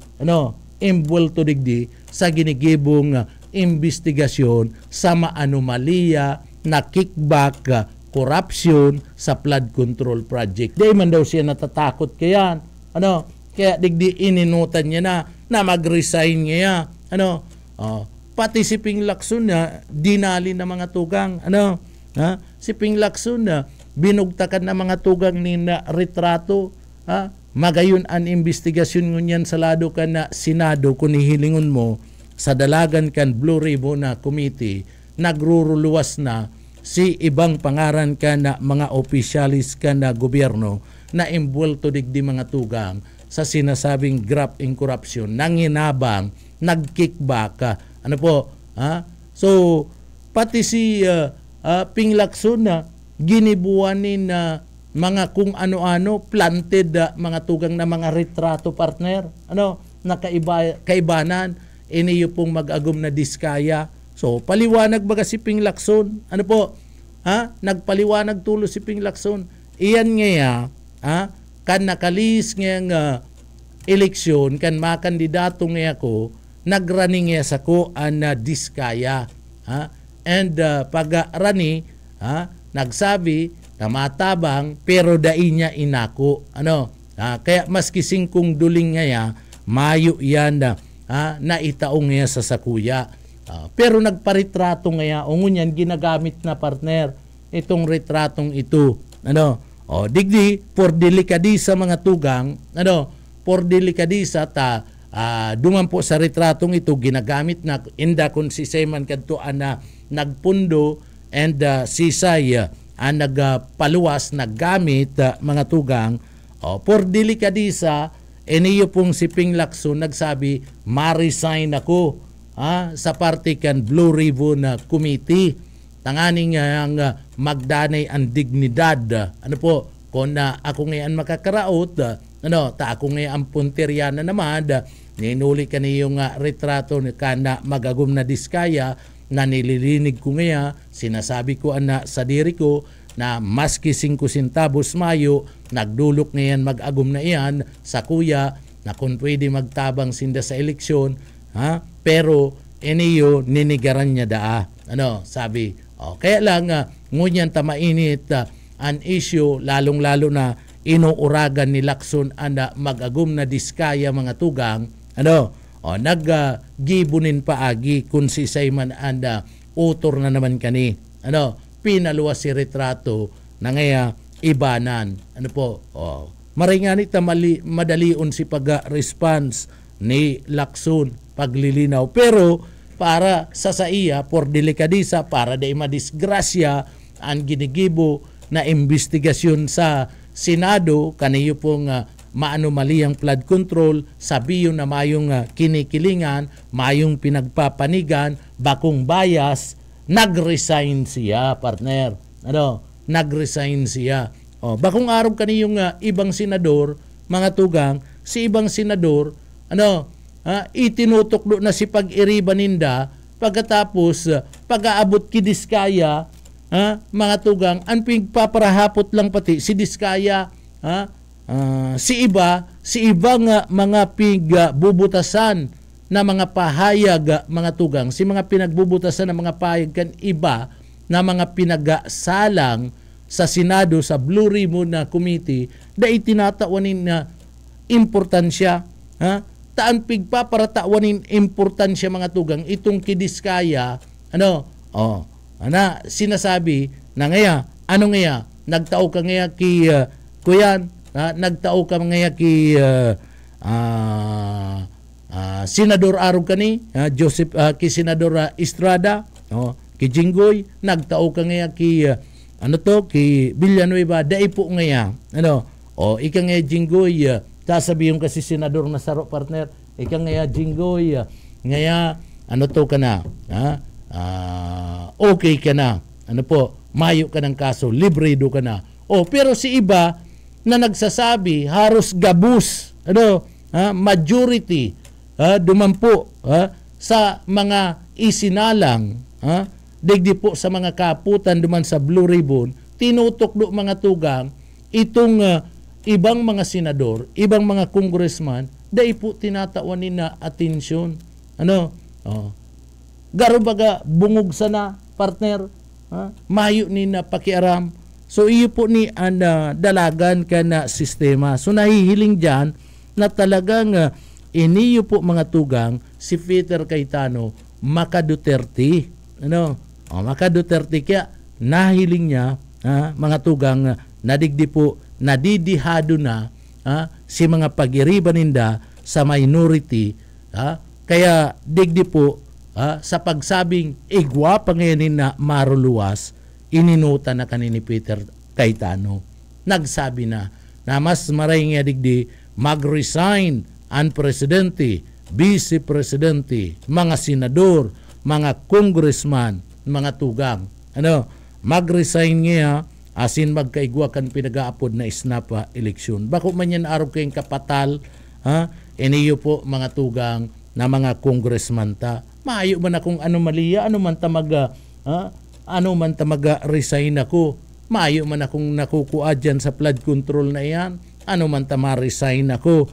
Involved digdi sa ginigibong investigasyon sa maanomalya na kickback, corruption sa flood control project. Di man daw siya natatakot kaya. Kaya digdi ininutan niya na mag-resign niya. Pati si Ping Lacson na dinali na mga tugang. Si Ping Lacson na binugtakan na mga tugang ni na retrato. Magayon an investigasyon ngunyan sa lado ka na Senado kung hilingon mo sa dalagan kan Blue Ribbon na committee, nagruruluwas na si ibang pangaran ka na mga opisyalis ka na gobyerno na imbulto digdi mga tugang sa sinasabing graft in corruption, nanginabang, nag-kickback. So, pati si Ping Lacson na ginibuanin na mga kung ano-ano, planted mga tugang na mga retrato partner. Kaibanan, iniyo pong mag-agom na diskaya. So, paliwanag baga si Ping Lacson? Nagpaliwanag tulo si Ping Lacson. Iyan nga kan nakalis nga eleksyon, kan makandidato nga ako, nagrunning nga sa ko na diskaya. And pag-rani, nagsabi, tamatabang, pero dai niya inako. Kaya maski singkong duling nga mayo yan na itaong nga sa sakuya. Pero nagparitrato nga ngunyan ginagamit na partner itong retratong ito. Digdi for delikadisa mga tugang, for delikadisa duman po sa retratong ito ginagamit na inda kung si Seman kadto na nagpundo and sisay nagpaluwas naggamit mga tugang for delikadisa. Iniyo pong si Ping Lacson nagsabi ma-resign ako sa parte kan Blue Ribbon committee. Tanganing ang magdanay ang dignidad. Kung ako ngayon makakaraot, ta ako ngayon ang punteriya na naman, ninuli ka niyong retrato ka na magagum na diskaya, na nililinig ko ngayon, sinasabi ko sa diri ko, na maski 5 centavos mayo, nagdulok ngayon mag-agum na iyan sa kuya, na kung pwede magtabang sinda sa eleksyon, pero iniyo ninigaran niya sabi. Kaya lang, ngunyan tamainit an issue, lalong-lalo na inuuragan ni Lacson mag-agum na diskaya mga tugang, naggibunin paagi kung si Simon utor na naman kani. Pinaluwas si retrato na ngaya ibanan. Maringanit na madalion si pag-response ni Lacson paglilinaw. Pero para sa iya, por delikadisa, para di madisgrasya ang ginigibo na investigasyon sa Senado, kaniyo pong maanomaliyang flood control, sabiyo na mayong kinikilingan, mayong pinagpapanigan, bakong bias, nag-resign siya, partner. Nag-resign siya. Bakong araw kaniyong ibang senador, mga tugang, si ibang senador, itinutok na si pag-iriba ninda, pagkatapos pag-aabot ki diskaya, mga tugang, ang pagpaparahapot lang pati si diskaya, si ibang mga pigbubutasan na mga pahayag, mga tugang, si mga pinagbubutasan na mga pahayag kan iba na mga pinagasalang sa Senado, sa Blue Ribbon na committee, na itinatawanin na importansya, taan pigpaparatawanin importansya mga tugang itong kidiskaya, sinasabi na ngaya, nagtao ka ngaya ki kuyan, nagtao ka ngaya ki Senador Arog kani, Joseph, ki Senador Estrada, ki Jinggoy, nagtao ka ngaya ki ki Villanueva, dai po ngaya, O ika nga Jinggoy, sasabihin kasi senador na saro partner, ika nga Jinggoy, ngaya ano to ka na, okay ka na, ano po, mayo ka ng kaso, libredo ka na. Pero si iba na nagsasabi, haros gabus, majority, dumampo sa mga isinalang, digdi po sa mga kaputan duman sa Blue Ribbon, tinutok do mga tugang, itong ibang mga senador, ibang mga congressman, dahil po tinatawan nila atensyon. Garo baga bungog sana, partner, mayo ni na pakiaram. So iyo po ni dalagan ka na sistema. So nahihiling dyan na talagang iniyo po mga tugang si Peter Cayetano maka Duterte. Maka Duterte kaya nahiling niya mga tugang nadigdi po nadidihado na si mga pag-iriban ninda sa minority. Kaya digdi po sa pagsabing igwa pa ngayon na maruluwas, ininuta na kanini Peter Cayetano. Nagsabi na mas maray nga digdi mag-resign ang presidente, vice presidente, mga senador, mga congressman, mga tugang. Mag-resign nga asin magkaigwa kan pinag-aapod na isnapa eleksyon. Bako man yan araw kayong kapatal, iniyo po mga tugang na mga congressman ta. Maayo man akong anomalya, ano man resign ako. Maayo man akong nakukuha dyan sa flood control na yan. Ano man ma-resign ako.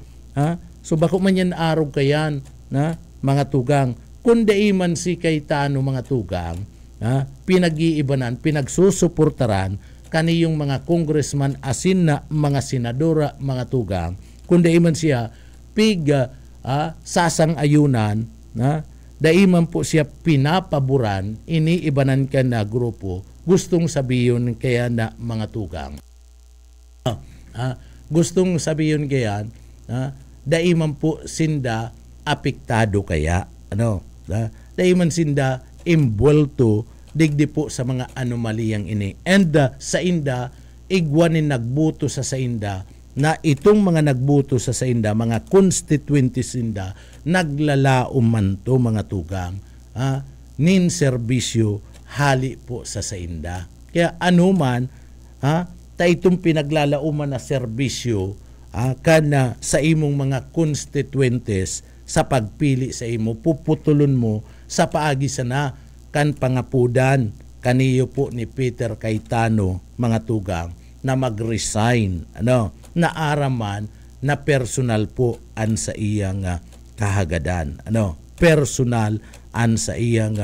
So bako man yan araw kayan, mga tugang. Kundi man si Cayetano mga tugang, pinag-iibanan, pinagsusuportaran kaniyong mga congressman asin na mga senadora mga tugang. Kundi man siya sasang-ayunan, daiman po siya pinapaboran, iniibanan ka na grupo, gustong sabihin kaya na mga tugang. Gustong sabihin kaya, daiman po sinda apektado kaya, daiman sinda imbuelto digdi po sa mga anomaliyang ini. And sa inda, igwanin nagbuto sa inda, na itong mga nagbuto sa inda, mga constituencies inda, naglalaom man to mga tugang, nin serbisyo hali po sa inda. Kaya anuman, ta itong pinaglalauman na serbisyo, kana sa imong mga constituentes, sa pagpili sa imo, puputulon mo sa paagi sana kan pangapudan kaniyo po ni Peter Cayetano mga tugang na mag-resign, na araman na personal po an sa iyang kahagadan, personal an sa iyang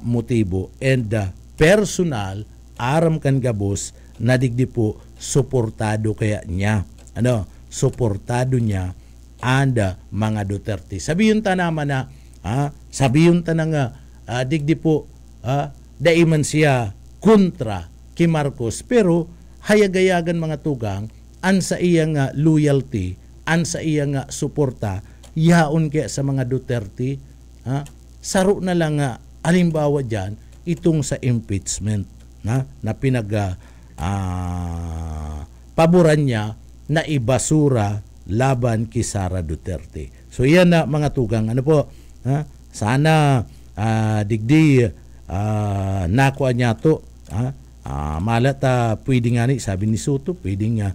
motibo, and personal aram kan gabos na digdi po suportado kaya niya, suportado niya anda mga Duterte. Sabihin ta naman na sabihin ta nga digdi po daiman siya kontra kay Marcos, pero hayagayagan mga tugang an sa iyang loyalty, an sa iyang suporta yaon kaya sa mga Duterte. Saro na lang alimbawa dyan itong sa impeachment na paboran niya na ibasura laban kay Sara Duterte. So yan na mga tugang, sana digdi nakuha niya to, malata pwede nga ni, sabi ni Soto, pwede nga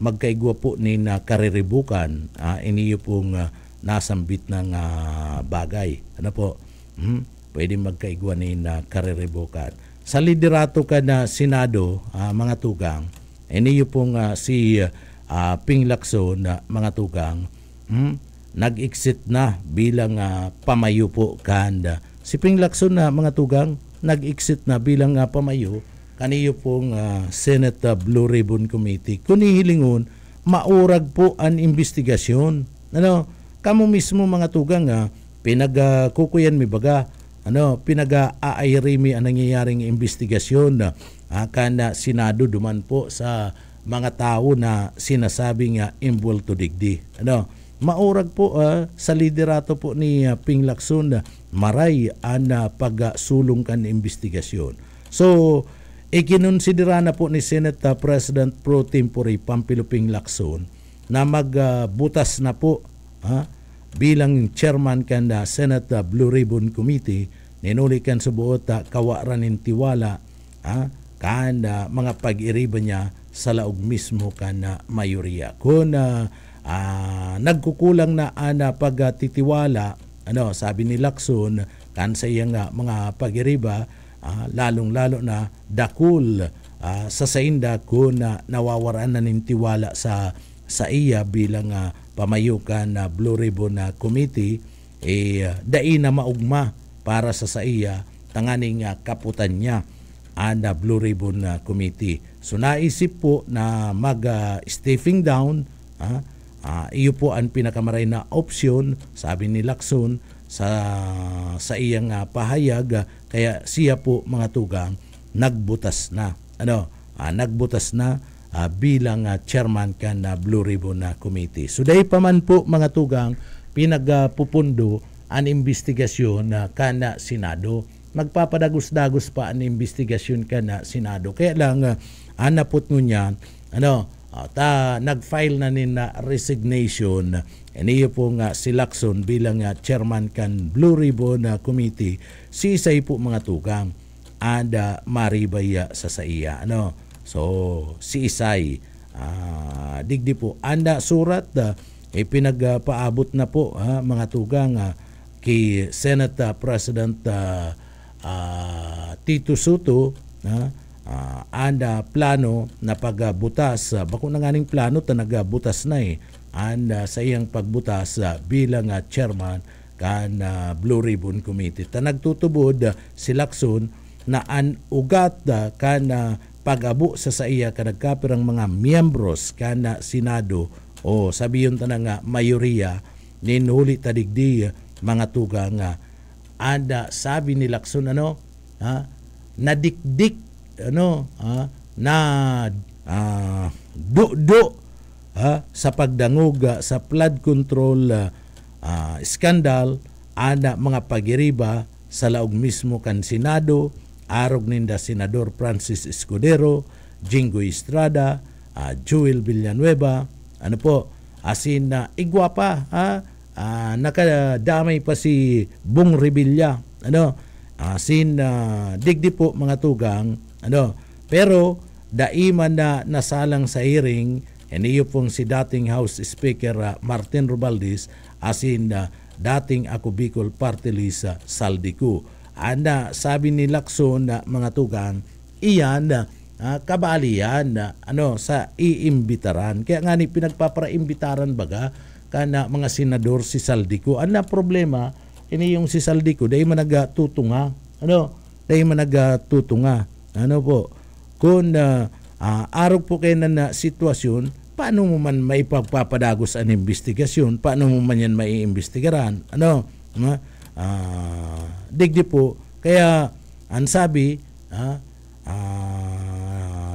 magkaigwa po ni na kariribukan, iniyo pong nasambit ng bagay. Pwede magkaigwa ni na kariribukan. Sa liderato ka na Senado, mga tugang, iniyo pong si Ping Lacson na mga tugang, nag-exit na bilang pamayo po kanda. Si Ping Lacson na mga tugang, nag-exit na bilang pamayo kaniyo pong Senate Blue Ribbon Committee. Kung hilingon, maurag po ang investigasyon. Kamo mismo mga tugang, pinagkukuyan mi baga, pinag-aayrimi ang nangyayaring investigasyon kana Senado duman po sa mga tao na sinasabing involved to digdi. Maurag po sa liderato po ni Ping Lacson, maray ang pagsulong kan investigasyon. So ikinonsidera na po ni Senate President Pro Tempore Pampiluping Lacson na magbutas na po bilang chairman kan Senate Blue Ribbon Committee. Ninuli kan sa buot kawaran ng tiwala kan mga pag-iriba niya sa laog mismo kan mayoriya. Kung nagkukulang na pagtitiwala, sabi ni Lacson kan sa iyang mga pag-iriba, lalong-lalo na dakul sa sainda kung nawawaran na ng tiwala sa iya bilang pamayukan na Blue Ribbon Committee, dai na maugma para sa iya tanganing kaputan niya ang Blue Ribbon Committee. So naisip po na mag-stepping down, iyo po ang pinakamaray na opsyon, sabi ni Lacson sa iyang pahayag, kaya siya po mga tugang nagbutas na. Nagbutas na bilang chairman kan Blue Ribbon Committee. So dahil pa man po mga tugang pinagpupundo ang investigasyon kana Senado. Magpapadagos-dagos pa ang investigasyon kana Senado. Kaya lang anapot niyan nag-file na nin resignation. Iniyo po si Lacson bilang chairman kan Blue Ribbon Committee. Si Isay po mga tugang ada maribaya sa iya. So si Isay digdi po anda surat pinagpaabot na po mga tugang kay Senate President Tito Soto anda plano na pagbutas bako na nganing plano ta nagbutas na anda sa iyang pagbutas bilang chairman kan Blue Ribbon Committee. Ta nagtutubod si Lacson na an ugat kan pag-abo sa iya kanagkapirang mga miyembros kan Senado o sabiyon ta nga mayoriya ninhuli tadigdi mga tugang anda sabi ni Lacson nadikdik na sa pagdangog sa flood control scandal anda mga pagiriba sa laog mismo kan Senado, arog ninda Senador Francis Escudero, Jingo Estrada, Joel Villanueva, asin igwapa nakadamay pa si Bong Revilla, digdi po mga tugang, pero daiman na nasalang sa hearing, iniyo pong si dating House Speaker Martin Romualdez, asin dating Ako Bicol Party List Saldico. Sabi ni Lacson na mga tugang, iyan kabalian sa iimbitaran. Kaya nga ni pinagpapara-imbitaran baga kana mga senador si Saldico. Problema ini yung si Saldico dahil managtutunga. Dahil managtutunga. Po? Kung arog po kayo na sitwasyon, paano mo man maipagpapadagos ang investigasyon? Paano mo man yan maiimbestigaran? Digdi po. Kaya ang sabi,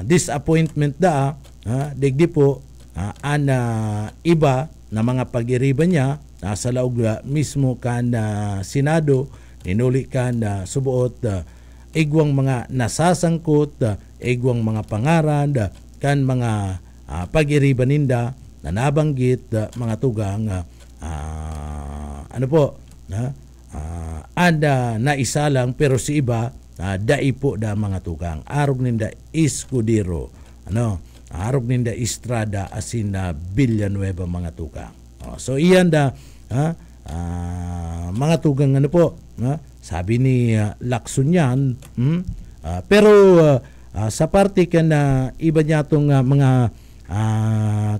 disappointment digdi po, iba na mga pag-iriba niya sa laog mismo kan Senado, ninuli kan subuot igwang mga nasasangkot, igwang mga pangaran kan mga pag-iriba ninda na nabanggit mga tugang anda na isa lang pero si iba daipo da mga tugang arog ninda Escudero arog ninda Estrada asin Villanueva mga tugang. So iyan mga tugang sabi ni Lacson yan, pero sa parte ka na iba niya itong mga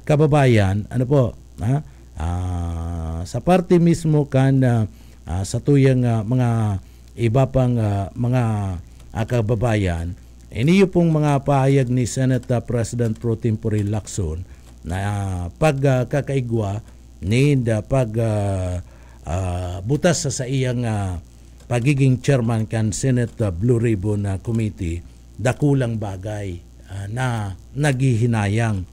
kababayan, sa parte mismo kan sa tuyang mga iba pang mga kababayan, iniyo pong mga pahayag ni Senate President Pro Tempore Lacson na pagkakaigwa ni butas sa iyang pagiging chairman kan Senate Blue Ribbon Committee, dakulang bagay na naghihinayang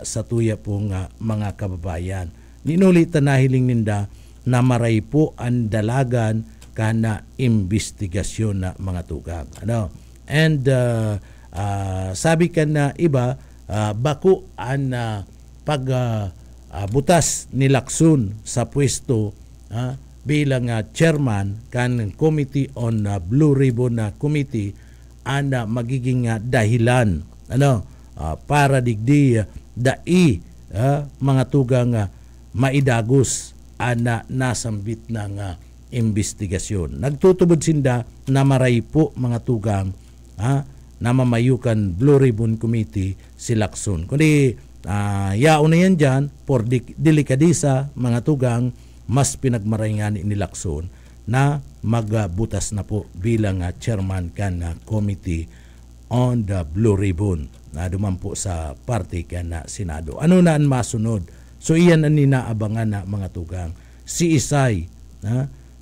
sa tuya pong mga kababayan. Ninulitan na hiling ninda na maray po ang dalagan kana investigasyon na mga tugang. And sabi ka na iba, bako ang butas ni Lacson sa pwesto bilang chairman kan Committee on Blue Ribbon Committee ana magiging dahilan para digdi dai mga tugang maidagos ana nasambit ng investigasyon. Nagtutubod sinda na maray po mga tugang na mamayukan Blue Ribbon Committee si Lacson. Kundi yaon na yan dyan por delikadisa mga tugang mas pinagmarayngan ni Lacson na magbutas na po bilang chairman kan Committee on the Blue Ribbon na duman po sa party kan Senado. Ano na ang masunod? So iyan ang ninaabangan na mga tugang. Si Isay,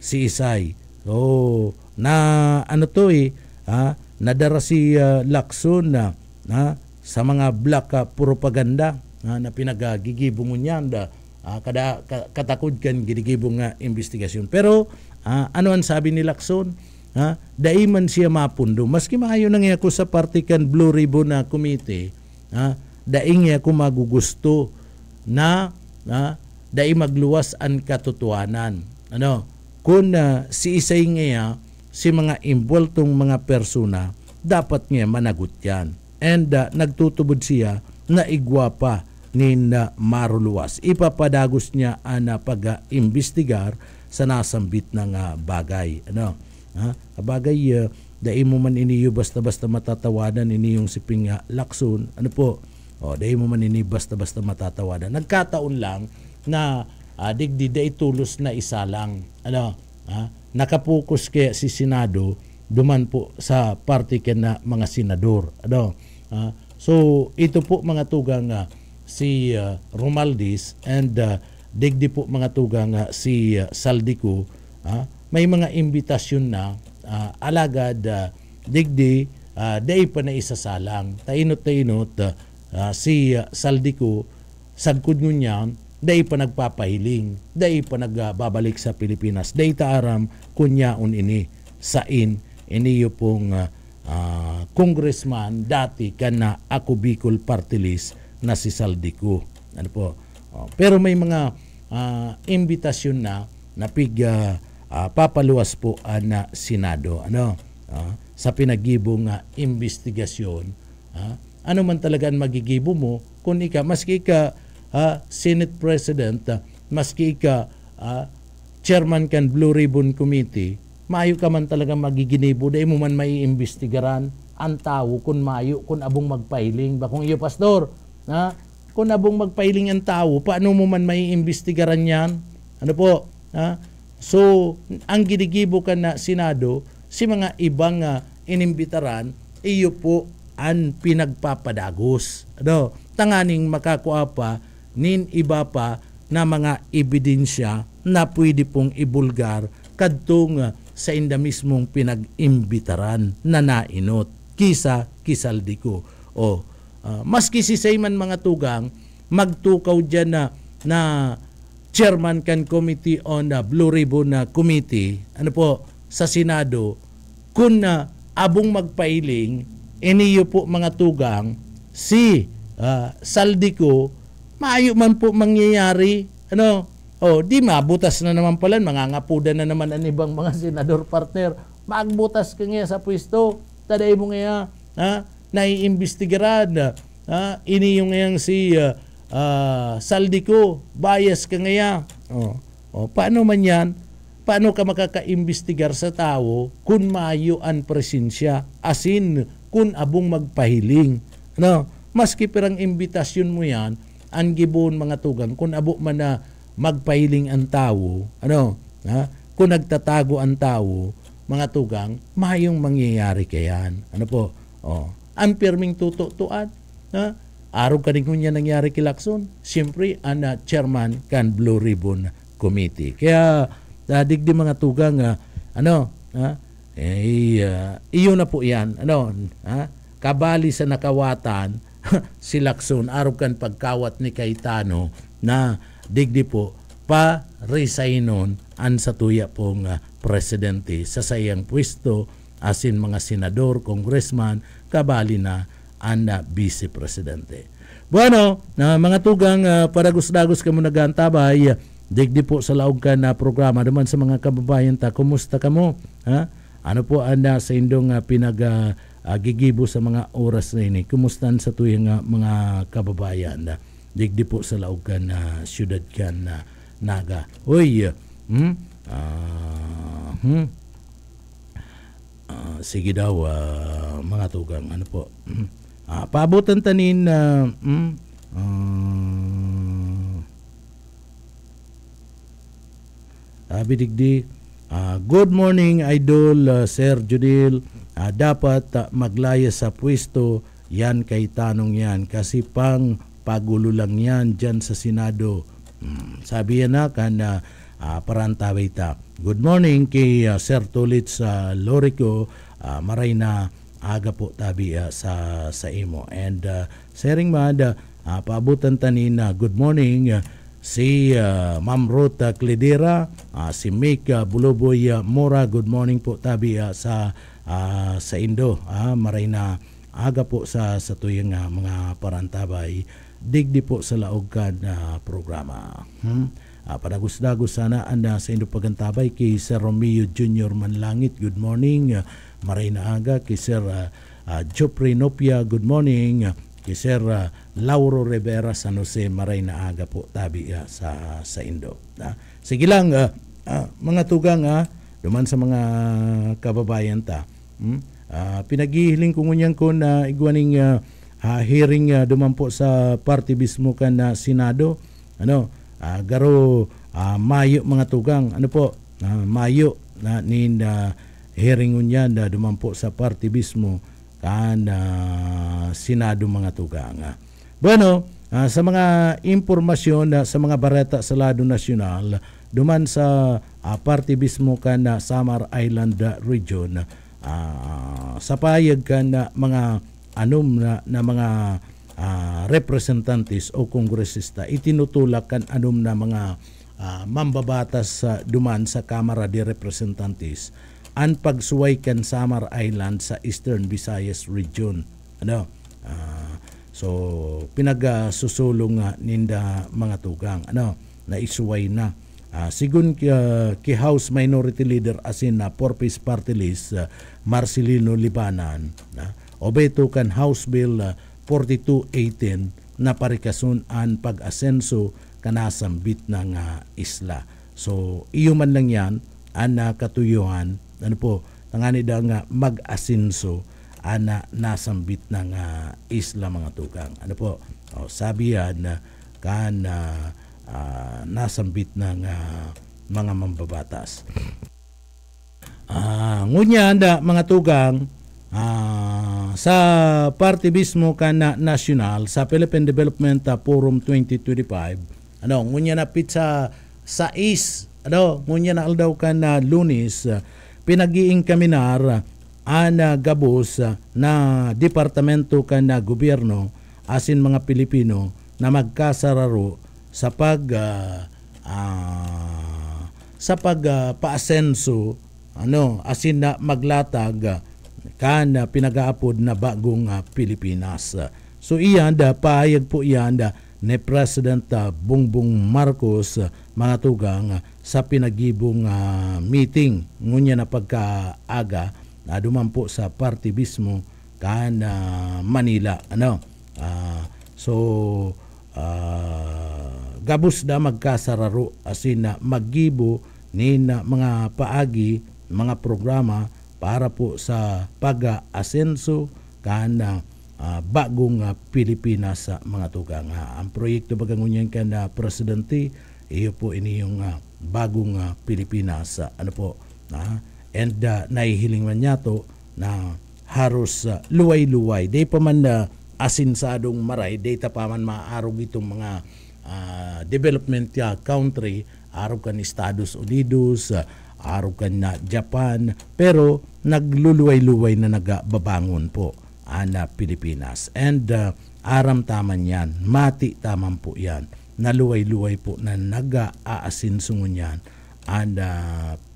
si Isay. So na ano to nadara si Lacson na sa mga black propaganda na pinagagigibong niyan kada katakod kan gigibong investigasyon. Pero ano ang sabi ni Lacson? Daiman siya mapundo. Maski maayo nang ako sa party kan Blue Ribbon Committee, daing ako magugusto na dai magluwas ang katotohanan. Kung si Isay nga si mga involtong mga persona, dapat niya managot yan. And nagtutubod siya na igwapa ni maruluwas. Ipapadagos niya na pag-imbestigar sa nasambit ng bagay. Bagay, dahil mo man iniyo basta-basta matatawadan iniyong siping Lacson. Dahil mo man ini basta-basta matatawadan. Nagkataon lang na digdi dahil tulos na isa lang. Nakapokus kaya si Senado duman po sa party na mga senador. So ito po mga tugang si Romaldis and digdi po mga tugang si Saldico, may mga imbitasyon na alagad digdi day pa na isasalang. Tainot si Saldico sagkod ngunyan day pa nagpapahiling, day pa nagbabalik sa Pilipinas, day taaram kunyaon ini sain iniyo pong congressman dati kana ako Bicol Party List na si Saldico. Pero may mga imbitasyon na papaluwas po na Senado sa pinagibong investigasyon. Ano man talaga ang magigibo mo kung maski ka Senate President, maski ka chairman kan Blue Ribbon Committee, maayo ka man talaga magiginibo, dahil mo man may imbestigaran ang tao kung maayo, kung abong magpahiling. Bakong iyo, Pastor, kung abong magpahiling ang tao, paano mo man may imbestigaran yan? So, ang ginigibo ka na Senado, si mga ibang inimbitaran, iyo po ang pinagpapadagos. Tanganing makakuha pa nin iba pa na mga ebidensya na pwede pong ibulgar kadtong sa inda mismong pinag-imbitaran na nainot kisa Saldico. Maski si Sayman mga tugang magtukaw dyan na chairman kan Committee on Blue Ribbon Committee sa Senado, kung abong magpailing iniyo po mga tugang si Saldico, maayo man po mangyayari. Di mabutas na naman pala, mangangapudan na naman ang ibang mga senador partner. Magbutas ka nga sa pwesto, taday mo nga naiimbestigaran. Ini yung ngayang si Saldico, bias ka nga. Paano man yan? Paano ka makaka-imbestigar sa tao kung maayo ang presensya? Asin, kung abong magpahiling. Maski perang imbitasyon mo yan, ang gibon mga tugang, kung abo man na magpahiling ang tao, kung nagtatago ang tao, mga tugang, mayong mangyayari kayan. Ang pirming tutuan, araw ka rin kung yan nangyari kay Lacson, siyempre, ang chairman kan Blue Ribbon Committee. Kaya, digdi mga tugang, iyo na po yan, kabali sa nakawatan, si Lacson, araw kan pagkawat ni Cayetano na digdi po pa-resignon ang satuya pong presidente sa sayang pwesto asin mga senador, congressman, kabali na ang vice presidente. Bueno, na mga tugang paragos-dagos kamo nagantabay, digdi po sa laog ka na programa naman sa mga kababayan ta. Kumusta kamo? Ha? Ano po anda sa indong gigibo sa mga oras na ini? Kumusta sa tuyang mga kababayan? Digdi po sa laog ka na syudad ka na Naga. Uy, sige daw mga tugang, ano po? Paabutan tanin Bidigdi. Good morning, Idol Sir Judil. Dapat maglaya sa pwesto yan kay tanong yan kasi pang pagulo lang yan dyan sa Senado. Sabi yan na kan parantaway ta. Good morning kay Sir Tulit sa Lorico. Maray na aga po tabi sa imo. And sharing mad, paabutan tanin good morning si Ma'am Ruth Cledera, si Mick Buloboy Mora. Good morning po tabi sa Indo. Maray na aga po sa tuyang mga parantabay. Digdi po sa laog kan programa. Padagos-dagos sana anda sa Indo pagantabay kay Sir Romeo Jr. Manlangit. Good morning. Maray na aga kay Sir Jopre Nopia. Good morning. Kay Sir Lauro Rivera San Jose. Maray na aga po tabi sa Indo. Sige lang mga tugang duman sa mga kababayan ta. Pinagihiling ko ngunyan ko na igwaning hearing duman po sa party bismo kan na Senado. Garo Mayo mga tugang. Ano po? Mayo na hearing ngunyan duman po sa party bismo kan Senado mga tugang. Bueno, sa mga impormasyon sa mga bareta sa lado nasyonal duman sa party bismo kan Samar Island region, sa payag kan mga na mga representantes o kongresista itinutulak kan na mga mambabatas duman sa Kamara de Representantes ang pagsuway kan Samar Island sa Eastern Visayas region. So pinagsusulong ninda mga tugang na isuway na sigun ki House Minority Leader asin na Porpis Party List Marcelino Libanan obeto kan House Bill 4218 na parikasun an pag-asenso kanasambit ng isla. So iyo man lang yan an katuyuhan tangani daw nga mag-asenso ana nasambit ng isla mga tugang. Sabi yan kan nasambit ng mga mambabatas. Ngunya mga tugang sa party mismo kan national sa Philippine Development Forum 2025 ngunya na pizza sa ngunya na aldaw kan Lunes pinagiing kaminar gabos na departamento kan gobyerno asin mga Pilipino na magkasararo sa paasenso asin na maglatag kan pinagaapod na bagong Pilipinas. So iyan pahayag po iyan ni President Bongbong Marcos mga tugang sa pinagibong meeting ngunya na pagkaaga duman po sa party mismo kan Manila. Gabos da magkasararo asin na maggibo ni mga paagi mga programa para po sa pag-asenso kan bagong Pilipinas mga tugang. Ang proyekto bagangunyan kan presidente iyo po ini yung bagong Pilipinas and nahihiling man niya to na haros luway-luway day pa man asinsadong maray day pa man maarog itong mga development country arog kan Estados Unidos arog kan na Japan pero nagluluway-luway na nagababangon po ana Pilipinas and aram taman yan mati taman po yan naluway-luway po na nag-aasinsungon yan ana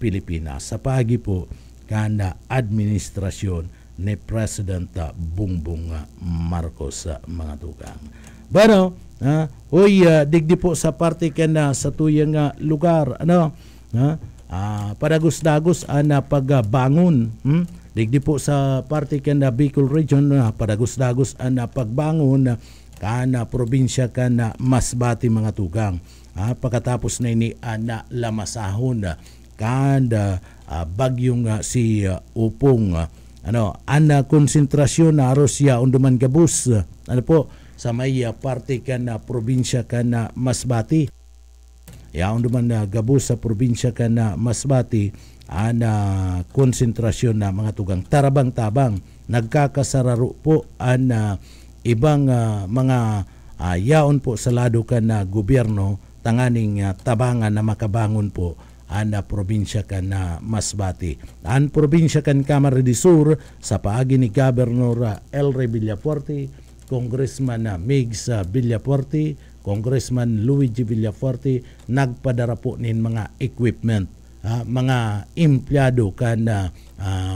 Pilipinas sa pagi po kana administrasyon ni President Bongbong Marcos mga tugang. Bueno, digdi po sa parte kana sa tuyang lugar padagos-dagos na pagbangon. Digdi po sa parte kana Bicol Region padagos-dagos na pagbangon kana probinsya kana Masbate mga tugang. Pagkatapos na ini na lamasahon kada bagyong si Upong ana konsentrasyon na Rusya unduman gabus po sa may parte kana probinsya kana Masbate. Unduman gabus sa probinsya kana Masbate ana konsentrasyon na mga tugang tarabang-tabang nagkakasararo po ana ibang mga yaon po sa lado kana gobyerno tanganing tabangan na makabangon po ana probinsya kan na Masbate. An probinsya kan Camarines Sur sa paagi ni Governor Elre Villafuerte, Congressman Migs Villafuerte, Congressman Luigi Villafuerte nagpadara po nin mga equipment, mga empleyado kan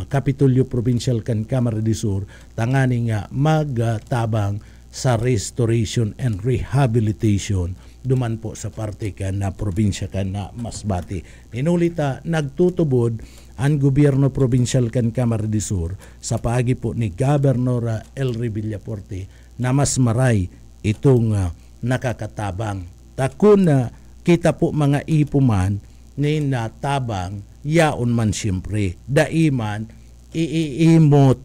Kapitolyo Provincial kan Camarines Sur tanganing magtabang sa restoration and rehabilitation duman po sa parte kan na probinsya kan na Masbate. Ninulita nagtutubod ang gobyerno provincial kan Camarines Sur sa paagi po ni Governor Elre Villafuerte na mas maray itong nakakatabang. Takun kita po mga ipuman ni natabang yaon man siyempre. Daiman iimot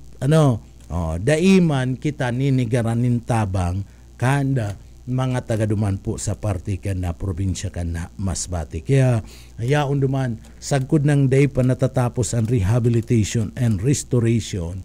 daiman kita ninigaranin tabang kanda mga tagaduman po sa parte kan na probinsya kan na Masbate. Kaya yaon duman sagkod ng day pa natatapos ang rehabilitation and restoration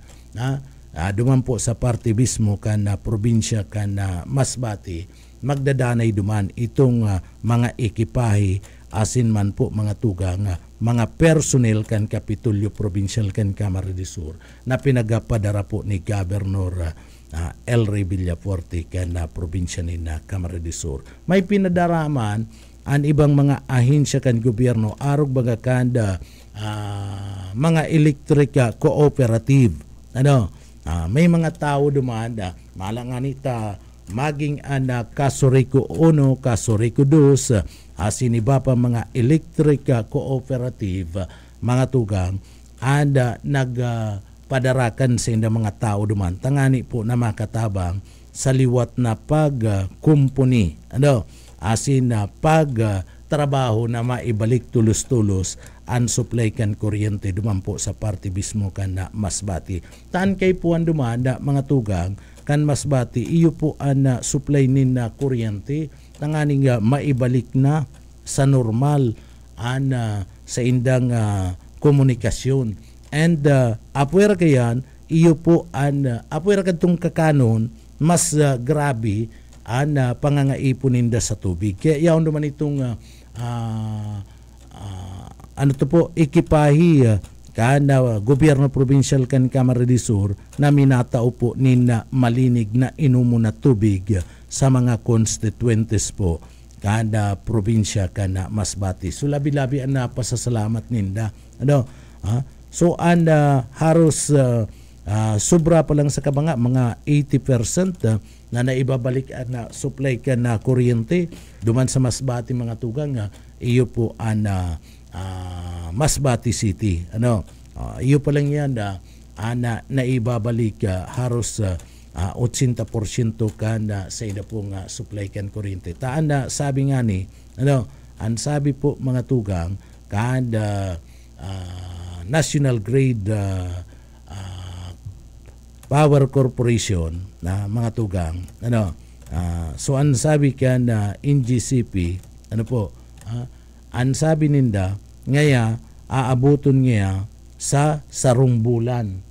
duman po sa parte mismo kan na probinsya kan na Masbate magdadanay duman itong mga ekipahe asin man po mga tugang mga personnel kan Kapitolyo Provincial kan Camarines Sur na pinagapadara po ni Governor Elre Villafuerte kan na probinsya ni na Camarines Sur. May pinadaraman ang ibang mga ahensya kan gobyerno arog baga kanda mga electric cooperative. May mga tao dumanda malanganita maging Kasoriko 1, Kasoriko 2 asin iba pa mga electric cooperative mga tugang nagpadarakan sa mga tao duman tangani po na makatabang sa liwat na pagkumpuni asin na pagtrabaho na maibalik tulos-tulos ang supply kan kuryente duman po sa parte mismo kan na Masbate. Taan kay po ang dumanda mga tugang kan Masbate iyo po ang supply nin na kuryente tanganing maibalik na sa normal sa indang komunikasyon. And apwera kayan iyo po apwera kadtong kakanon mas grabe ang pangangaipon ninda sa tubig. Kaya yaon naman itong ekipahi kana gobyerno provincial kan Camarines Sur na minatao po nina malinig na inumo na tubig sa mga constituentes po kada probinsya kana Masbate. So labi-labi ang napasasalamat ninda. So haros sobra pa lang sa kabanga mga 80% na naibabalik na supply ka na kuryente duman sa Masbate mga tugang iyo po ang Masbate City. Iyo pa lang yan naibabalik haros 80% kan sa ida pong supply kan kuryente. Taan na sabi nga ni ang sabi po mga tugang kan National Grid Power Corporation na mga tugang so ang sabi kan NGCP ang sabi ninda ngaya aabuton niya sa sarong bulan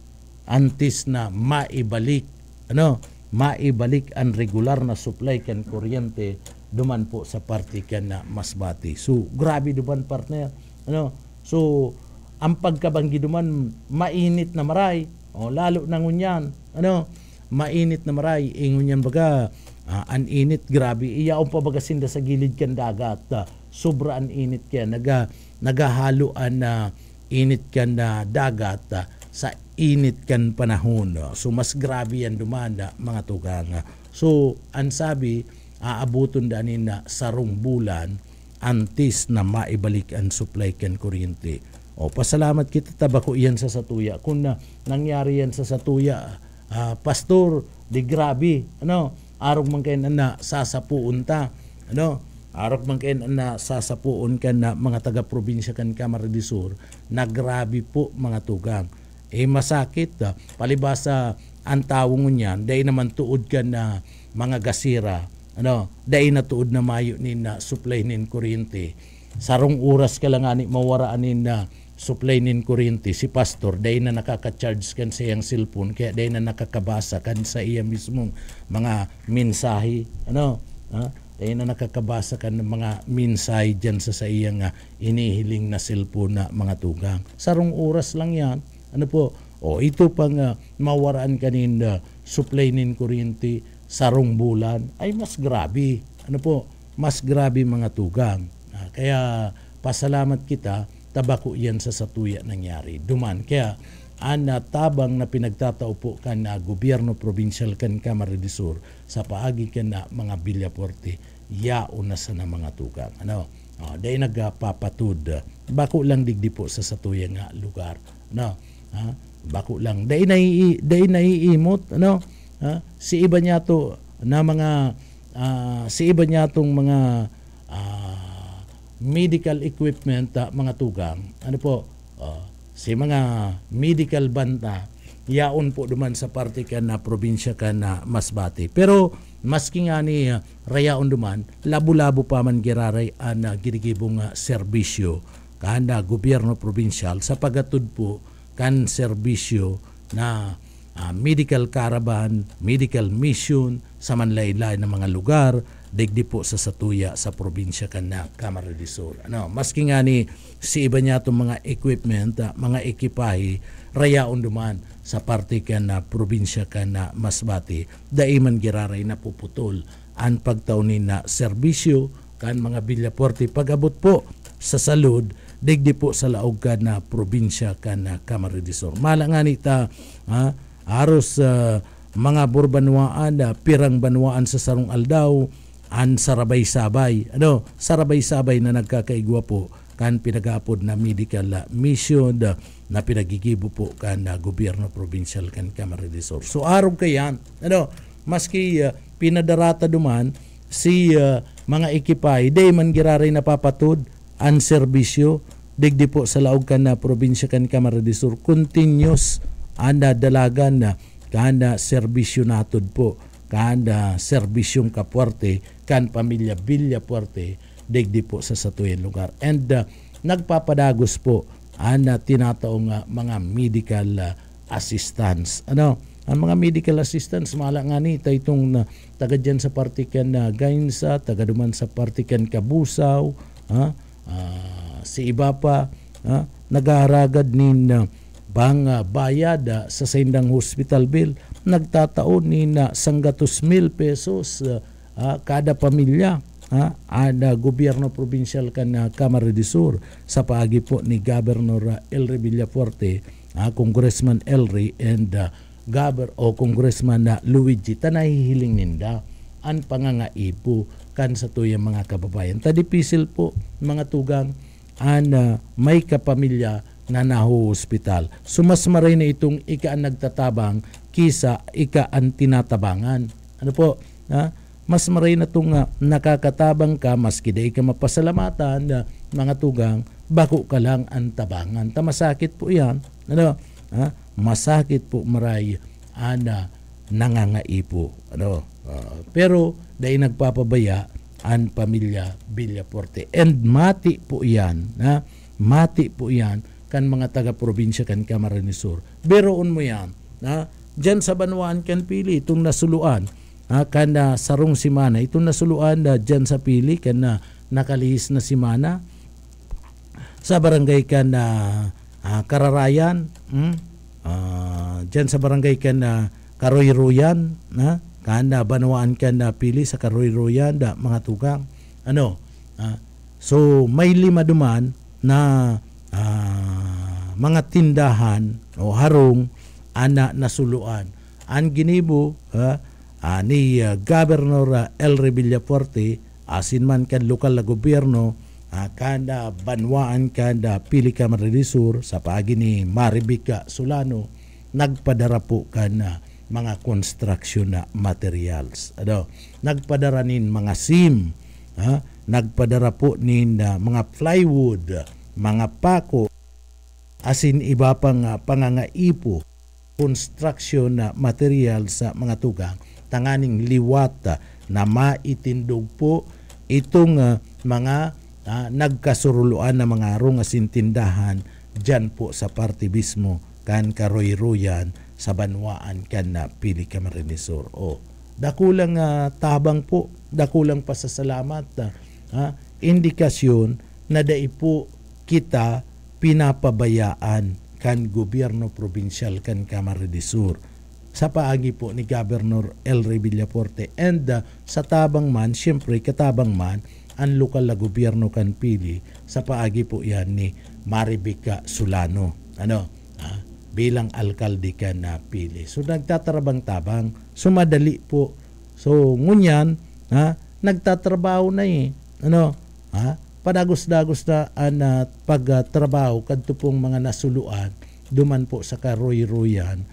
antes na maibalik ang regular na supply kan kuryente duman po sa parte kan na Masbate. So grabe duman partner. So ang pagkabanggi duman mainit na maray lalo nang unyan mainit na maray ingunyan baga an init grabe iyaon pa baga sinda sa gilid kan dagat sobra an init kaya nagahalo an init kan na dagat sa init kan panahon. So mas grabe yan dumanda mga tugang. So ang sabi, aabuton danin na sarong bulan antes na maibalik ang supply kan kuryente. O pasalamat kita tabako yan sa Satuya. Kung nangyari yan sa Satuya, pastor, di grabe, arog man kayo na sasapuon ta, arog man kayo na sasapuon ka na mga taga-probinsya kan Camarines Sur, na grabe po mga tugang. Masakit, palibasa ang tawong niyan, dahil naman tuod ka na mga gasira, dahil na tuod na mayo ni na supply nin kuryente. Sarong oras ka lang ani mawaraan ni na supply nin kuryente si pastor, dahil na nakaka-charge kan sa iyang cellphone, kaya dahil na nakakabasa kan sa iya mismong mga mensahe, dahil na nakakabasa kan ng mga mensahe dyan sa iyang inihiling na cellphone na mga tugang. Sarong oras lang yan. Ito pang mawaraan kanin supply nin kuryente sarong bulan ay mas grabe. Mas grabe mga tugang. Kaya pasalamat kita, tabako yan sa Satuya nangyari. Duman, kaya tabang na pinagtataupo kan na gobyerno provincial kan Camarines Sur sa paagi kan na mga Villapuerte, yao na sa na mga tugang. Dahil nagpapatud, bako lang digdi po sa Satuya nga lugar. Bako lang. Dahil naiimot, si iba niya to na mga si iba niya tong mga medical equipment mga tugang, si mga medical banta yaon po duman sa parte kan na probinsya kan na Masbate. Pero maski nga ni rayaon duman, labo-labo pa man giraray ang girigibong serbisyo kan na gobyerno probinsyal sa pagatud po kan serbisyo na medical caravan, medical mission sa manlaylay na mga lugar, digdi po sa Satuya sa probinsya kan na Camarines Sur. Maski nga ni si iba niya itong mga equipment, mga ekipahe, rayaon duman sa parte kan na probinsya kan na Masbate, daiman giraray na puputol ang pagtaunin na serbisyo kan mga Villapuerte pag-abot po sa salud, digdi po sa laog kan na probinsya kan na Camarines Sur. Mala nga nita, aros mga burbanwaan, pirang banwaan sa sarong aldaw, an sarabay-sabay, sarabay-sabay na nagkakaigwa po kan pinag-aapod na medical mission na pinagigibo po kan gobyerno provincial kan Camarines Sur. So araw kayan, maski pinadarata duman si mga ekipay, day man giraray napapatud ang serbisyo, digdi po sa laog kan na probinsya kan Camarines Sur, continuous anda dalagan na kanda serbisyo natod po, kanda serbisyong Kapuerte kan pamilya Villapuerte digdi po sa Satuyan lugar. And nagpapadagos po ang tinataong mga medical assistance. Ang mga medical assistance, mala nga nita itong taga dyan sa partikan na Gainsa, taga duman sa partikan Kabusaw, si iba pa, nag-aaragad nin bang bayad sa Sindang Hospital Bill, nagtataon ni na 100,000 pesos kada pamilya. Ada gobyerno provincial kan Camarines Sur sa paagi po ni Governor Elry Villapuerte, Congressman Elry and Congressman Luigi, tanahihiling ninda ang pangangaipo kan sa tuyang mga kababayan. Tadipisil po mga tugang may kapamilya na naho-hospital. So mas maray na itong ika ang nagtatabang kisa ika ang tinatabangan. Mas maray na itong nakakatabang ka, maski da ika mapasalamatan mga tugang, bako ka lang ang tabangan. Masakit po yan. Masakit po maray nangangaipo. Pero dahil nagpapabaya ang pamilya Villapuerte. And mati po yan. Mati po yan kan mga taga-probinsya kan Camarines Sur. Beroon mo yan. Diyan sa Banwaan kan Pili, itong nasuluan, kan sarong simana, itong nasuluan diyan sa Pili, kan nakalihis na simana, sa barangay kan Kararayan, diyan sa barangay kan Karoy-Ruyan, kan Banwaan kan Pili sa Karoy-Ruyan, mga tugang. So may 5 duman na mga tindahan o harong ana nasuluan. Ang ginibo ni Governor Elry Villafuerte asin man kan lokal na gobyerno kanda banwaan kanda pili ka Camarines sa paagi ni Maribica Solano nagpadara po kan mga construction na materials. Nagpadara nin mga SIM, nagpadara po nin mga plywood, mga pako, asin iba pang pangangaipo, construction na materials sa mga tugang, tanganing liwat na maitindog po itong mga nagkasuruluan na mga arong asin tindahan dyan po sa parte mismo kan karoy-royan sa banwaan kan na pili Camarines Sur. Dakulang tabang po, dakulang pasasalamat, indikasyon na dai po kita pinapabayaan kan gobyerno probinsyal kan Camarines Sur sa paagi po ni Governor Elry Villafuerte and sa tabang man, siyempre katabang man ang lokal na gobyerno kan pili sa paagi po yan ni Maribica Solano bilang alkalde kan na pili. So nagtatarabang-tabang, sumadali po. So ngunyan, nagtatrabaho na padagos-dagos na ang pagtrabaho kadto pong mga nasuluan duman po sa karoy-royan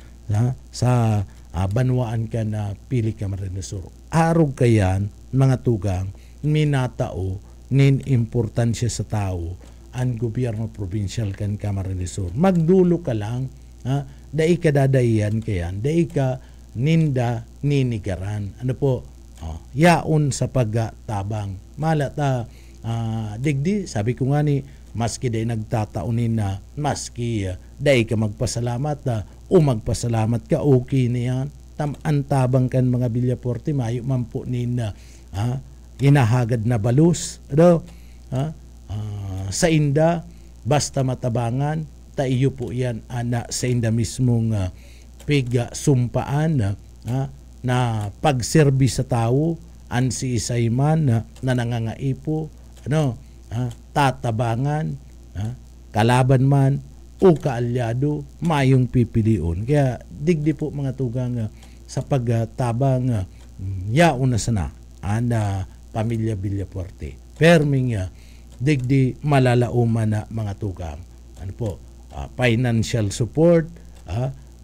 sa banwaan ka na pili Camarines Sur. Arog kayan mga tugang minatao nin importansya sa tao ang gobyerno provincial kan Camarines Sur. Magdulo ka lang dai ka dadayan kayan, dai ka ninda ninigaran. Yaon sa pagtabang. Malata digdi, sabi ko nga ni, maski day nagtataunin na, maski day ka magpasalamat o magpasalamat ka, okay na yan. Antabang kan mga Villafuerte, mayo man po nina inahagad na balus. Sa inda, basta matabangan, taiyo po yan sa inda mismong sumpaan na pagserbi sa tao, ansi isayman na nangangaipo, tatabangan, kalaban man o kaalyado, mayong pipilion. Kaya digdi po mga tugang sa pagtabang yaon na sana pamilya Villafuerte. Perming digdi malalauman na mga tugang. Financial support,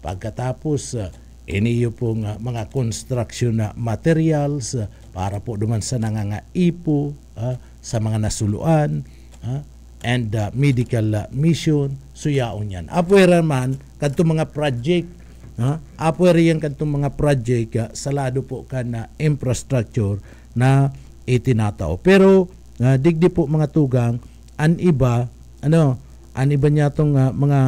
pagkatapos iniyo pong mga construction na materials para po duman sa nangangaipo sa mga nasuluan and medical mission, suyaon yan. Apwera man kadto mga project, apwera yan kadto mga project sa lado po kan infrastructure na itinatao. Pero digdi po mga tugang an iba niya tong mga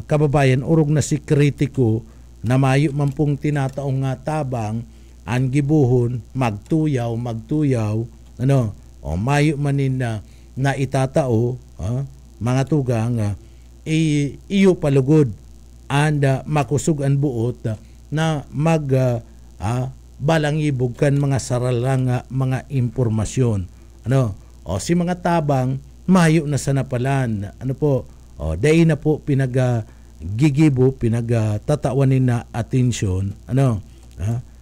kababayan urog na si kritiko na mayo man pong tinataong tabang ang gibuhon magtuyaw mayo manin na itatao mga tugang iyo palugod and makusog ang buot na balangibog kan mga saralang mga impormasyon si mga tabang mayo na sa napalan dahil na po pinagagigibo pinagtatawanin na atensyon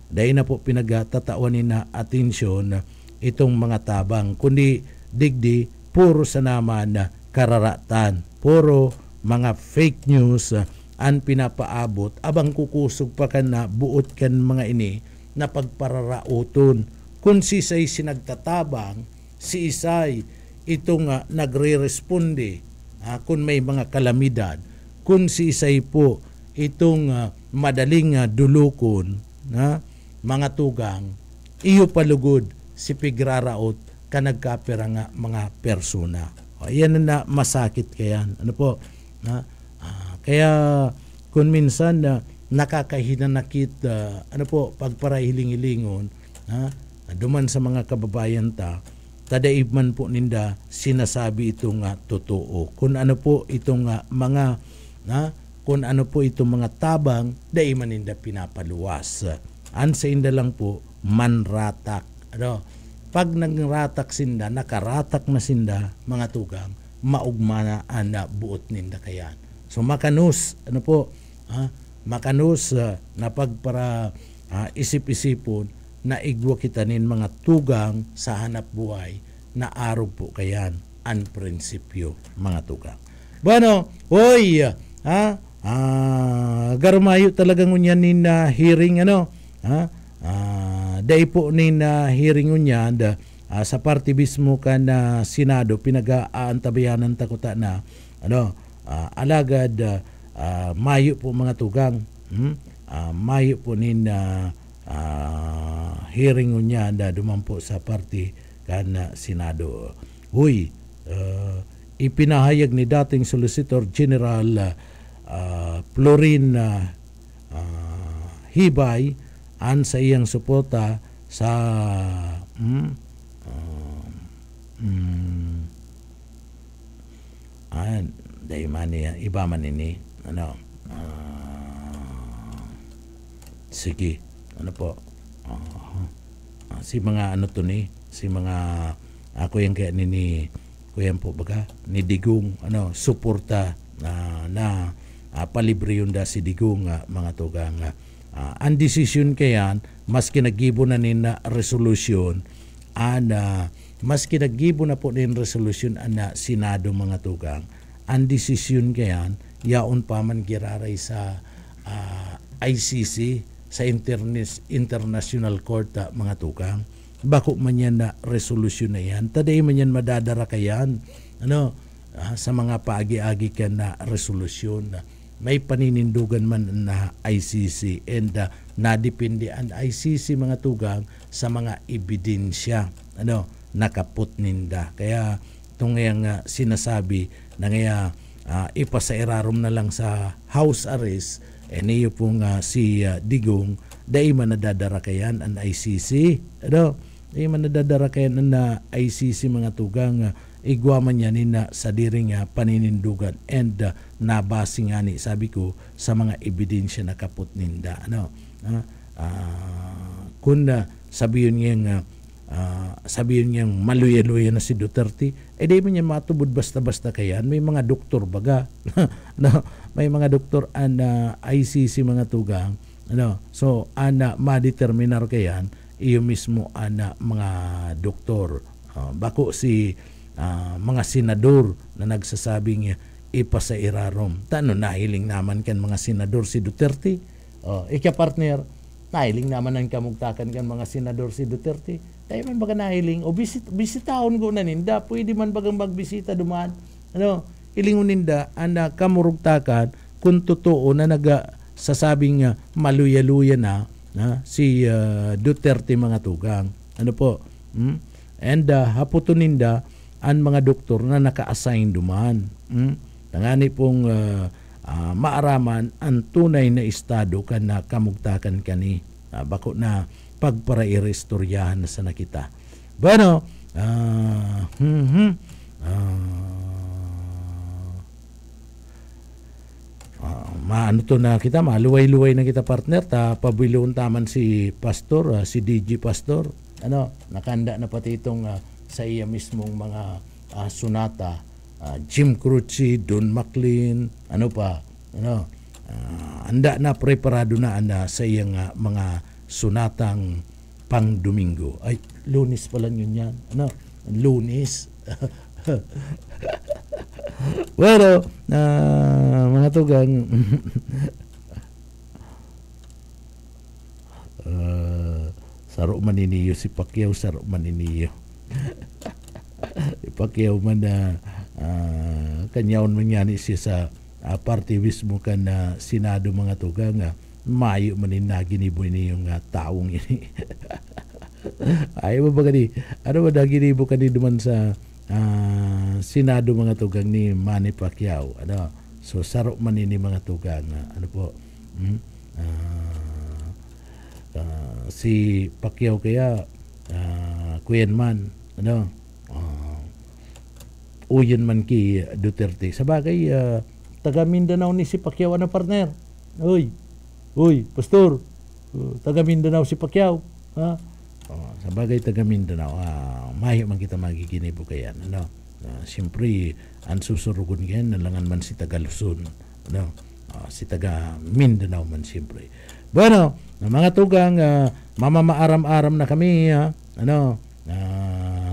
dahil na po pinagtatawanin na atensyon itong mga tabang kundi digdi puro sa naman na kararatan, puro mga fake news ang pinapaabot abang kukusog pa kan na buot kan mga ini na pagpararauton kung si isay sinagtatabang si isay itong nagre-responde kung may mga kalamidad, kung si isay po itong madaling dulukon mga tugang, iyo palugod si pigraraot ka nagkapera nga mga persona. Yan na masakit kayan. Kaya kung minsan nakakahinanakit pagparahiling-hilingon duman sa mga kababayan tadaib man po ninda sinasabi itong totoo. Kung ano po itong kung ano po itong mga tabang, dai man ninda pinapaluwas. Ansa inda lang po manratak. Pag nagratak sinda, nakaratak na sinda mga tugang, maugma na ana buot ninda kayan. So makanus makanus na pagpara isip-isipon na igwa kita nin mga tugang sa hanap buhay na araw po kayan ang prinsipyo mga tugang. Bueno, oy, garmayo talagang unyan nin hearing day po nin hearing unyan sa party mismo ka na Senado pinag-aantabayanan takuta na alagad mayo po mga tugang mayo po nin hearing unya na dumampo sa party ka na Senado. Huy, ipinahayag ni dating Solicitor General Florin Hibay an sa iyang suporta sa dahil man iba man ini sige si mga si mga ako yung kaya ni kuya po baga ni Digong suporta na palibre yun da si Digong mga tugang ang decision kayan mas kinagibo na nina resolution mas kinagibo na po nin resolution na Senado mga tugang ang desisyon kayan yaon pa man giraray sa ICC sa International Court mga tukang bako man yan na resolution na yan taday man yan madadara kayan sa mga paagi-agi ka na resolution may paninindugan man na ICC and nadepende ang ICC mga tugang sa mga ebidensya nakaput ninda kaya itong ngayang sinasabi na ngaya ipasairarom na lang sa house arrest niyo pong si Digong dahil man nadadara kayan ang ICC dahil man nadadara kayan ang ICC mga tugang igwa man yan na sa diring paninindugan and nabasi nga ni sabi ko sa mga ebidensya na kaput ninda kung sabihin niyang maluya-luya na si Duterte di man niya matubod basta-basta kayan may mga doktor baga may mga doktor ICC mga tugang so madeterminar kayan iyo mismo mga doktor bako si mga senador na nagsasabing ipasairarom nahiling naman kan mga senador si Duterte ika partner nahiling naman ang kamugtakan kan mga senador si Duterte tayo man baga nahiling o bisitahon ko na ninda pwede man bagang magbisita dumaan ilingon ninda ang kamurugtakan kung totoo na nagsasabing maluya-luya na si Duterte mga tugang and haputon ninda ang mga doktor na naka-assign dumaan tangani pong maaraman ang tunay na estado kan na kamugtakan kani bako na pagpara-irestoryahan sa nakita. Bueno, maano to na kita, maluway-luway na kita partner, pabilon taman si Pastor, si DJ Pastor, nakanda na pati itong sa iya mismong mga sunata, Jim Croce, Don McLean, anda na preparado na sa iyang mga sunatang pang Domingo. Ay, Lunes pala yun yan. Lunes. Bueno, mga tugang, saro maniniyo si Pacquiao, saro maniniyo. Si Pacquiao man kanyaon man yan siya sa party mismo kan na Senado mga tugang mayo manin na giniboy ni yung taong ini. Ay mo ba kani? Ano ba ginibo kani duman sa Senado mga tugang ni Manny Pacquiao? So saro man ini mga tugang si Pacquiao kaya kuyen man uyan man ki Duterte. Sabagay taga Mindanao ni si Pacquiao partner. Uy, Pastor, taga Mindanao si Pacquiao. Sa bagay taga Mindanao, mayo man kita magiginibo kayan. Siyempre, ang susurugon yan, nalangan man si taga Luzon. Si taga Mindanao man siyempre. Bueno, mga tugang, mamamaaram-aram na kami,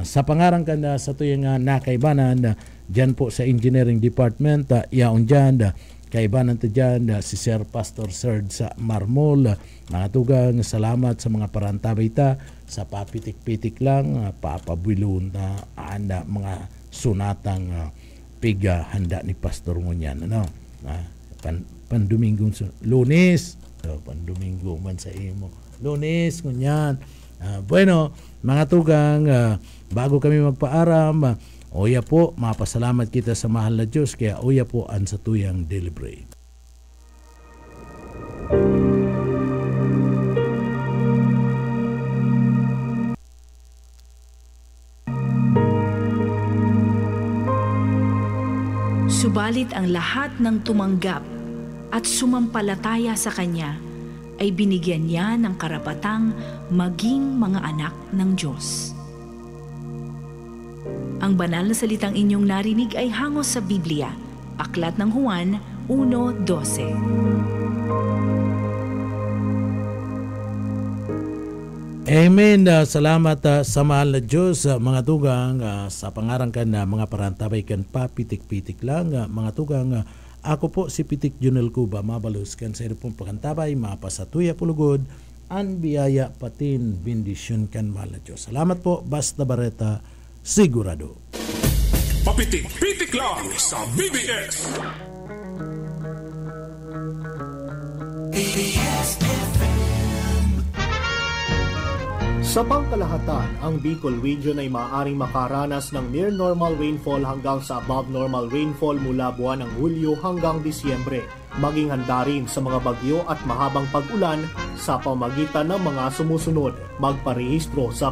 sa pangarang kanda sa tuyang nakaibanan, dyan po sa Engineering Department, yaon dyan, kaibanan ta dyan, si Sir Pastor Serge sa Marmol. Mga tugang, salamat sa mga parantabay ta, sa papitik-pitik lang, papabuilon na mga sunatang piga handa ni Pastor Ngunyan. Pandumingong Lunes, pandumingo man sa imo. Lunes, Ngunyan. Bueno, mga tugang, bago kami magpaaram, oya po, mapasalamat kita sa mahal na Diyos, kaya oya po ang sa tuyang deliberate. Subalit ang lahat ng tumanggap at sumampalataya sa Kanya ay binigyan niya ng karapatang maging mga anak ng Diyos. Ang banal na salitang inyong narinig ay hangos sa Biblia, Aklat ng Juan 1:12. Amen. Salamat sa mahal na Diyos, mga tugang, sa pangarang kan mga parantabay kan papitik-pitik lang, mga tugang. Ako po si Pitik Junel Cuba, mabalus kan sa pong pakantabay, mapasatuya pulugod, an biyaya patin, bendisyon kan mahal na Diyos. Salamat po, Basta Barreta, sigurado. Papitik-pitik lang sa BBS. Sa pangkalahatan, ang Bicol Region ay maaaring makaranas ng near normal rainfall hanggang sa above normal rainfall mula buwan ng Hulyo hanggang Disyembre. Maging handa rin sa mga bagyo at mahabang pag-ulan sa pamagitan ng mga sumusunod. Magparehistro sa